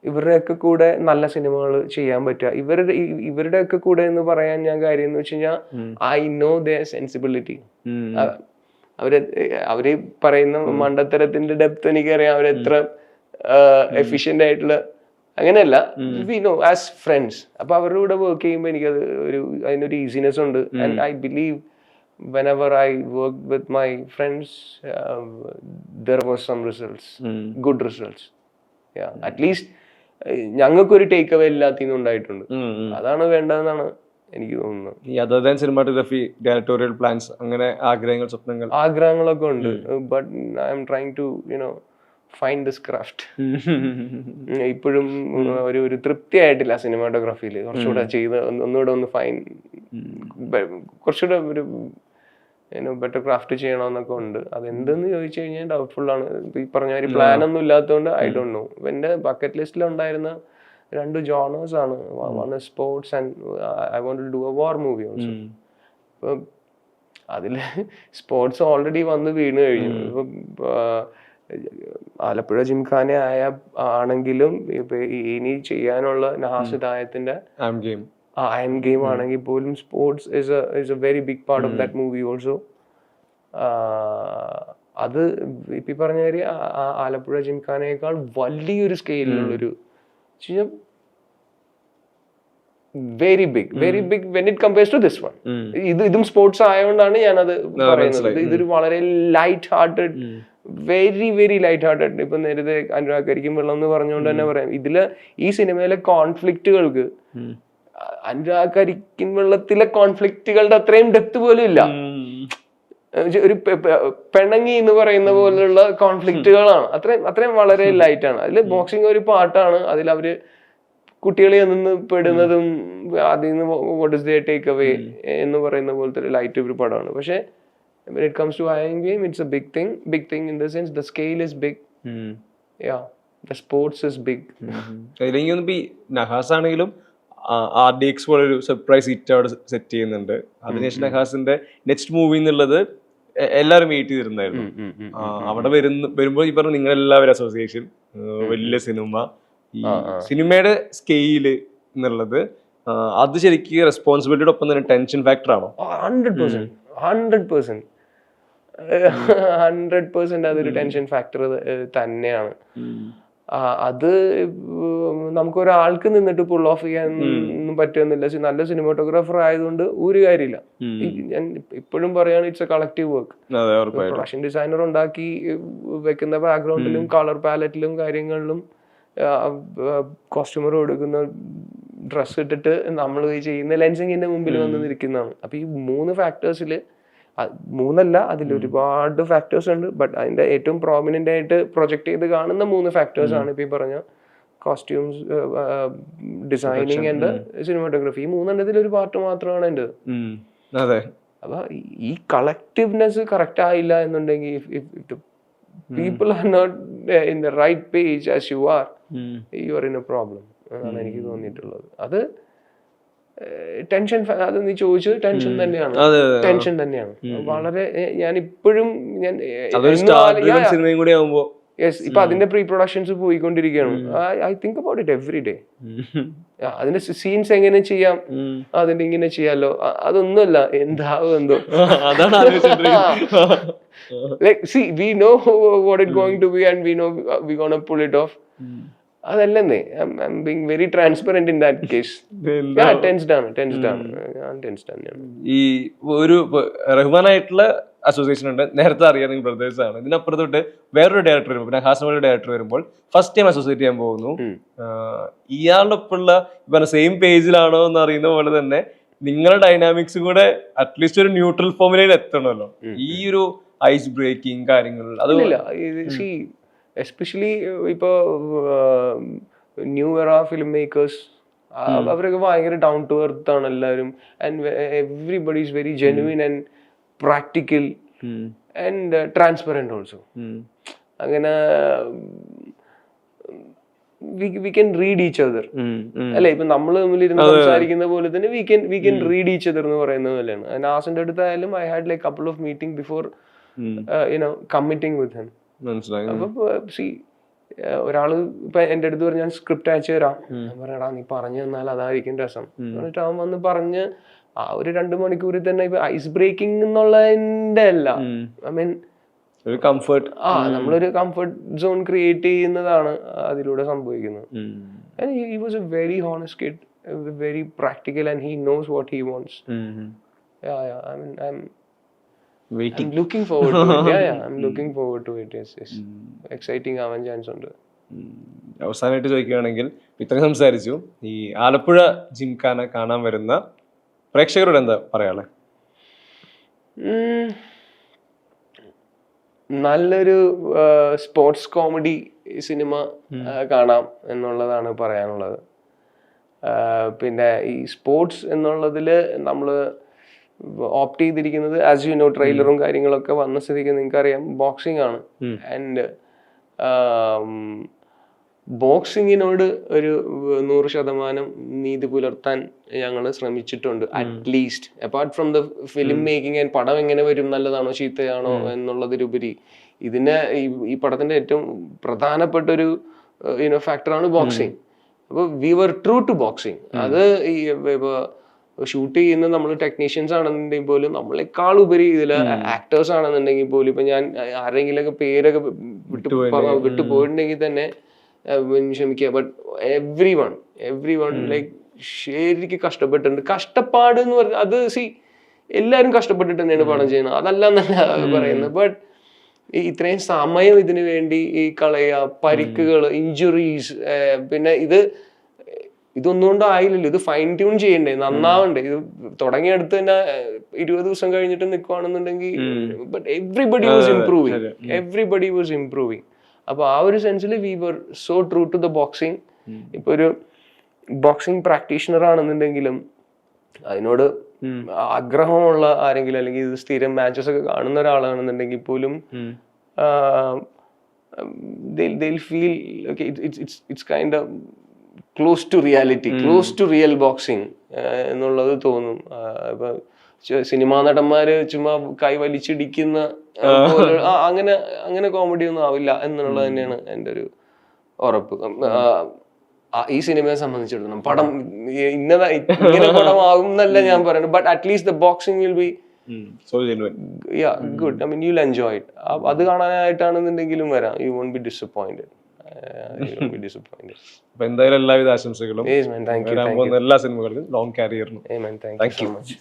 ഇവരുടെയൊക്കെ കൂടെ നല്ല സിനിമകൾ ചെയ്യാൻ പറ്റുക, ഇവരുടെയൊക്കെ കൂടെ എന്ന് പറയാൻ ഞാൻ കാര്യം എന്ന് വെച്ച് കഴിഞ്ഞാൽ ഐ നോ ദെയർ സെൻസിബിലിറ്റി. അവര് പറയുന്ന മണ്ടത്തരത്തിന്റെ ഡെപ്ത് എനിക്കറിയാം, അവരെത്ര എഫിഷ്യന്റ് ആയിട്ടുള്ള, അങ്ങനെയല്ല, വി നോ ആസ് ഫ്രണ്ട്സ്. അപ്പൊ അവരുടെ കൂടെ വർക്ക് ചെയ്യുമ്പോൾ എനിക്കത് അതിനൊരു ഈസിനെസ് ഉണ്ട്. And I believe whenever I worked with my friends, there was some results, good results. Yeah, at least ഞങ്ങൾക്കൊരു ടേക്ക് അവേ എല്ലാത്തിനും ഉണ്ടായിട്ടുണ്ട്. അതാണ് വേണ്ടതെന്നാണ് എനിക്ക് തോന്നുന്നത്. ഈ other than cinematography, directorial plans, അങ്ങനെ ആഗ്രഹങ്ങൾ, ആഗ്രഹങ്ങളൊക്കെ ഉണ്ട്. But I'm trying to find this craft. ഇപ്പോഴും ഒരു തൃപ്തി ആയിട്ടില്ല സിനിമാറ്റോഗ്രാഫിയിൽ. കുറച്ചുകൂടെ ചെയ്ത് ഒന്നുകൂടെ കുറച്ചുകൂടെ ഒരു ബെറ്റർ ക്രാഫ്റ്റ് ചെയ്യണമെന്നൊക്കെ ഉണ്ട്. അതെന്തെന്ന് ചോദിച്ചു കഴിഞ്ഞാൽ ഡൗട്ട്ഫുൾ ആണ്. ഈ പറഞ്ഞ ഒരു പ്ലാൻ ഒന്നും ഇല്ലാത്തതുകൊണ്ട് ഐ ഡോണ്ട് നോ. എന്റെ ബക്കറ്റ് ലിസ്റ്റിൽ ഉണ്ടായിരുന്ന 2 ജോണേഴ്സ് ആണ്. One sports and I want to do a war movie also. ഇപ്പം അതിൽ സ്പോർട്സ് ഓൾറെഡി വന്ന് വീണ് കഴിഞ്ഞു. ഇപ്പം ആലപ്പുഴ ജിംഖാന ആണെങ്കിലും ഇപ്പൊ ഇനി ചെയ്യാനുള്ള നഹാസ് ഹിദായത്തിന്റെ I am game ആണെങ്കിൽ പോലും sports is a very big part of that movie also. അത് ഇപ്പൊ പറഞ്ഞ കാര്യം ആലപ്പുഴ ജിംഖാനയേക്കാൾ വലിയൊരു സ്കെയിലുള്ളൊരു very big when it compares to this one. ഇതും സ്പോർട്സ് ആയതുകൊണ്ടാണ് ഞാനത് പറയുന്നത്. ഇതൊരു വളരെ light hearted, very light hearted. ഇപ്പൊ നേരത്തെ അനുരാഗ് കരിക്കും വെള്ളം എന്ന് പറഞ്ഞുകൊണ്ട് തന്നെ പറയാം, ഇതില് ഈ സിനിമയിലെ കോൺഫ്ലിക്റ്റുകൾക്ക് അനുരാഗ് കരിക്കിൻ വെള്ളത്തിലെ കോൺഫ്ലിക്റ്റുകളുടെ അത്രയും ഡെപ്ത് പോലും ഇല്ല. ഒരു പിണങ്ങി എന്ന് പറയുന്ന പോലുള്ള കോൺഫ്ലിക്റ്റുകളാണ്. അത്രയും വളരെ ലൈറ്റ് ആണ്. അതിൽ ബോക്സിംഗ് ഒരു പാട്ടാണ്. അതിൽ അവര് കുട്ടികളെ നിന്ന് പെടുന്നതും അതിൽ നിന്ന് what is there take away എന്ന് പറയുന്ന പോലത്തെ ഒരു ലൈറ്റ് ഒരു പടമാണ്. പക്ഷെ when it comes to Iron Game, it's a big thing in the sense the scale is big. Yeah, the sports is big. അതിലെങ്കിൽ Nahas ആണെങ്കിലും RDX പോലൊരു സർപ്രൈസ് ഹിറ്റ് അവിടെ സെറ്റ് ചെയ്യുന്നുണ്ട്. അതിനുശേഷം നഹാസിന്റെ നെക്സ്റ്റ് മൂവി എന്നുള്ളത് എല്ലാവരും വെയിറ്റ് ചെയ്തിരുന്നായിരുന്നു. അവിടെ വരുമ്പോൾ ഈ പറഞ്ഞ നിങ്ങളെല്ലാവരും അസോസിയേഷൻ, വലിയ സിനിമ, ഈ സിനിമയുടെ സ്കെയില് എന്നുള്ളത് അത് ശരിക്കും റെസ്പോൺസിബിലിറ്റിയുടെ ഒപ്പം തന്നെ ടെൻഷൻ ഫാക്ടർ ആണോ? 100% അതൊരു ടെൻഷൻ ഫാക്ടർ തന്നെയാണ്. അത് നമുക്കൊരാൾക്ക് നിന്നിട്ട് പുൾ ഓഫ് ചെയ്യാൻ പറ്റുമെന്നില്ല. നല്ല സിനിമാറ്റോഗ്രാഫർ ആയതുകൊണ്ട് ഒരു കാര്യമില്ല. ഞാൻ ഇപ്പോഴും പറയാണ്, it's A collective work. Production designer ഉണ്ടാക്കി വെക്കുന്ന ബാക്ക്ഗ്രൗണ്ടിലും കളർ പാലറ്റിലും കാര്യങ്ങളിലും കോസ്റ്റ്യൂമർ കൊടുക്കുന്ന ഡ്രസ്സ് ഇട്ടിട്ട് നമ്മൾ ചെയ്യുന്ന ലെൻസിങ്ങിന്റെ മുമ്പിൽ വന്ന് നിൽക്കുന്നതാണ്. അപ്പൊ ഈ 3 ഫാക്ടേഴ്സിൽ, 3 അതിൽ ഒരുപാട് ഫാക്ടേഴ്സ് ഉണ്ട്. ബട്ട് അതിന്റെ ഏറ്റവും പ്രോമിനന്റ് ആയിട്ട് പ്രൊജക്ട് ചെയ്ത് കാണുന്ന 3 ഫാക്ടേഴ്സ് ആണ് ഇപ്പൊ ഈ പറഞ്ഞ കോസ്റ്റ്യൂംസ്, ഡിസൈനിങ് ആൻഡ് സിനിമാറ്റോഗ്രാഫി. ഈ 3 ഒരു പാർട്ട് മാത്രമാണ് എൻ്റെ. അപ്പൊ ഈ കളക്റ്റീവ്നെസ് കറക്റ്റ് ആയില്ല എന്നുണ്ടെങ്കിൽ, people are not in the right page as you are in a problem. എന്നാണ് എനിക്ക് തോന്നിയിട്ടുള്ളത്. അത് ടെൻഷൻ, അത് നീ ചോദിച്ചത് ടെൻഷൻ തന്നെയാണ്, ടെൻഷൻ തന്നെയാണ് വളരെ. ഞാൻ ഇപ്പോഴും സിനിമയും കൂടി ആവുമ്പോ ഇപ്പൊ അതിന്റെ പ്രീ പ്രൊഡക്ഷൻസ് പോയിക്കൊണ്ടിരിക്കുകയാണ്. I think about it every day. അതിന്റെ സീൻസ് എങ്ങനെ ചെയ്യാം, അതിന്റെ ഇങ്ങനെ ചെയ്യാലോ, അതൊന്നുമല്ല എന്താവും എന്തോ. Like, see, we know what it's going to be and we know we're gonna pull it off. അതല്ലേ I'm being very transparent in that case. tensed ആണ്. ഈ ഒരു റഹ്മാനായിട്ടുള്ള അസോസിയേഷൻ ഉണ്ട്, നേരത്തെ അറിയാം നിങ്ങൾ ബ്രദേഴ്സ് ആണ്. ഇതിനപ്പുറത്തോട്ട് വേറൊരു ഡയറക്ടർ വരുമ്പോൾ, പിന്നെ ഹാസനോട് ഡയറക്ടർ വരുമ്പോൾ ഫസ്റ്റ് ടൈം അസോസിയേറ്റ് ചെയ്യാൻ പോകുന്നു. ഇയാളുടെ ഒപ്പമുള്ള ഇപ്പൊ സെയിം പേജിലാണോ എന്ന് അറിയുന്ന പോലെ തന്നെ നിങ്ങളുടെ ഡൈനാമിക്സ് കൂടെ അറ്റ്ലീസ്റ്റ് ഒരു ന്യൂട്രൽ ഫോമിലേക്ക് എത്തണമല്ലോ. ഈ ഒരു ഐസ് ബ്രേക്കിംഗ് കാര്യങ്ങൾ അതില്ല. എസ്പെഷ്യലി ഇപ്പോ ന്യൂ എറ ഫിലിം മേക്കേഴ്സ് അവരൊക്കെ ഭയങ്കര ഡൗൺ ടു എർത്ത് ആണ് എല്ലാവരും. And everybody is very genuine and practical and transparent also. അങ്ങനെ we can read each other. അല്ലെ, ഇപ്പൊ നമ്മൾ തമ്മിലിരുന്ന് സംസാരിക്കുന്ന പോലെ തന്നെ we can read each other എന്ന് പറയുന്നത് പോലെയാണ്. നാസിന്റെ അടുത്തായാലും I had like couple of meeting before committing with him. അപ്പൊ ഒരാള് ഇപ്പൊ എന്റെ അടുത്ത് പറഞ്ഞ ഞാൻ സ്ക്രിപ്റ്റ് അയച്ചു തരാം, ഞാൻ പറയടാ നീ പറഞ്ഞു തന്നാൽ അതായിരിക്കും രസം എന്നിട്ട് അവൻ വന്ന് പറഞ്ഞ് ആ ഒരു 2 മണിക്കൂറിൽ തന്നെ ഇപ്പൊ ഐസ് ബ്രേക്കിംഗ് എന്നുള്ളതിന്റെ അല്ല, ഐ മീൻ കംഫർട്ട്, നമ്മളൊരു കംഫർട്ട് സോൺ ക്രിയേറ്റ് ചെയ്യുന്നതാണ് അതിലൂടെ സംഭവിക്കുന്നത്. And he was a very honest kid, very practical, and he knows what he wants. I mean I'm looking forward to it. I'm looking forward to it. Yes. Exciting ആവാൻ ചാൻസ് ഉണ്ട്. അവസാനമായിട്ട് ചോദിക്കുകയാണെങ്കിൽ, ഇത്രയും സംസാരിച്ചു, ഈ ആലപ്പുഴ ജിംഖാന കാണാൻ വരുന്ന പ്രേക്ഷകരോട് എന്താ പറയാളെ? നല്ലൊരു സ്പോർട്സ് കോമഡി സിനിമ കാണാം എന്നുള്ളതാണ് പറയാനുള്ളത്. പിന്നെ ഈ സ്പോർട്സ് എന്നുള്ളതില് നമ്മള് ഓപ്റ്റ് ചെയ്തിരിക്കുന്നത്, ആസ് യു നോ, ട്രെയിലറും കാര്യങ്ങളൊക്കെ വന്ന സ്ഥിതിക്ക് നിങ്ങൾക്ക് അറിയാം, ബോക്സിംഗ് ആണ്. ആൻഡ് ബോക്സിങ്ങിനോട് ഒരു 100% നീതി പുലർത്താൻ ഞങ്ങൾ ശ്രമിച്ചിട്ടുണ്ട്. At least apart from the film making and പടം എങ്ങനെ വരും, നല്ലതാണോ ചീത്തയാണോ എന്നുള്ളതിലുപരി ഇതിന് ഈ പടത്തിന്റെ ഏറ്റവും പ്രധാനപ്പെട്ട ഒരു ഫാക്ടറാണ് ബോക്സിങ്. അപ്പോൾ we were true to boxing. അത് ഈ ഷൂട്ട് ചെയ്യുന്ന നമ്മൾ ടെക്നീഷ്യൻസ് ആണെന്നുണ്ടെങ്കിൽ പോലും, നമ്മളെക്കാൾ ഉപരി ഇതില് ആക്ടേഴ്സ് ആണെന്നുണ്ടെങ്കിൽ പോലും, ഇപ്പൊ ഞാൻ ആരെങ്കിലൊക്കെ പേരൊക്കെ വിട്ടു പോയിട്ടുണ്ടെങ്കിൽ തന്നെ ക്ഷമിക്കുക. ബട്ട് എവ്രി വൺ ലൈക്ക് ശരിക്കും കഷ്ടപ്പെട്ടിട്ടുണ്ട്. കഷ്ടപ്പാട് എന്ന് പറഞ്ഞാൽ അത് എല്ലാവരും കഷ്ടപ്പെട്ടിട്ട് തന്നെയാണ് പടം ചെയ്യുന്നത്, അതല്ല എന്നല്ല പറയുന്നത്. ബട്ട് ഇത്രയും സമയം ഇതിനു വേണ്ടി ഈ കളയുക, പരിക്കുകൾ, ഇഞ്ചുറീസ്, പിന്നെ ഇതൊന്നും കൊണ്ടും ആയില്ലല്ലോ, ഇത് ഫൈൻ ട്യൂൺ ചെയ്യണ്ടേ, നന്നാവണ്ടേ. ഇത് തുടങ്ങിയെടുത്ത് തന്നെ 20 ദിവസം കഴിഞ്ഞിട്ട് നിൽക്കുകയാണെന്നുണ്ടെങ്കിൽ, ബട്ട് എവ്രിബഡി വാസ് ഇംപ്രൂവിങ്. അപ്പൊ ആ ഒരു സെൻസിൽ we were so true to the boxing. ഇപ്പൊ ഒരു ബോക്സിംഗ് പ്രാക്ടീഷണർ ആണെന്നുണ്ടെങ്കിലും അതിനോട് ആഗ്രഹമുള്ള ആരെങ്കിലും, അല്ലെങ്കിൽ ഇത് സ്ഥിരം മാച്ചസ് ഒക്കെ കാണുന്ന ഒരാളാണെന്നുണ്ടെങ്കിൽ പോലും they'll feel okay, it's kind of close to reality, close to real boxing എന്നുള്ളത് തോന്നും. ഇപ്പൊ സിനിമാ നടന്മാര് ചുമ്മാ കൈ വലിച്ചിടിക്കുന്ന അങ്ങനെ കോമഡി ഒന്നും ആവില്ല എന്നുള്ളത് തന്നെയാണ് എൻ്റെ ഒരു ഉറപ്പ്. ഈ സിനിമയെ സംബന്ധിച്ചിടത്തോളം പടം ഇങ്ങനെ പടമാകും എന്നല്ല ഞാൻ പറയുന്നത്, but at least the boxing will be good. I mean you will enjoy it. അത് കാണാനായിട്ടാണെന്നുണ്ടെങ്കിലും വരാം. You won't be disappointed. അപ്പൊ എന്തായാലും എല്ലാവിധ ആശംസകളും എല്ലാ സിനിമകൾക്കും ലോങ് കരിയറിനും. Thank you so much.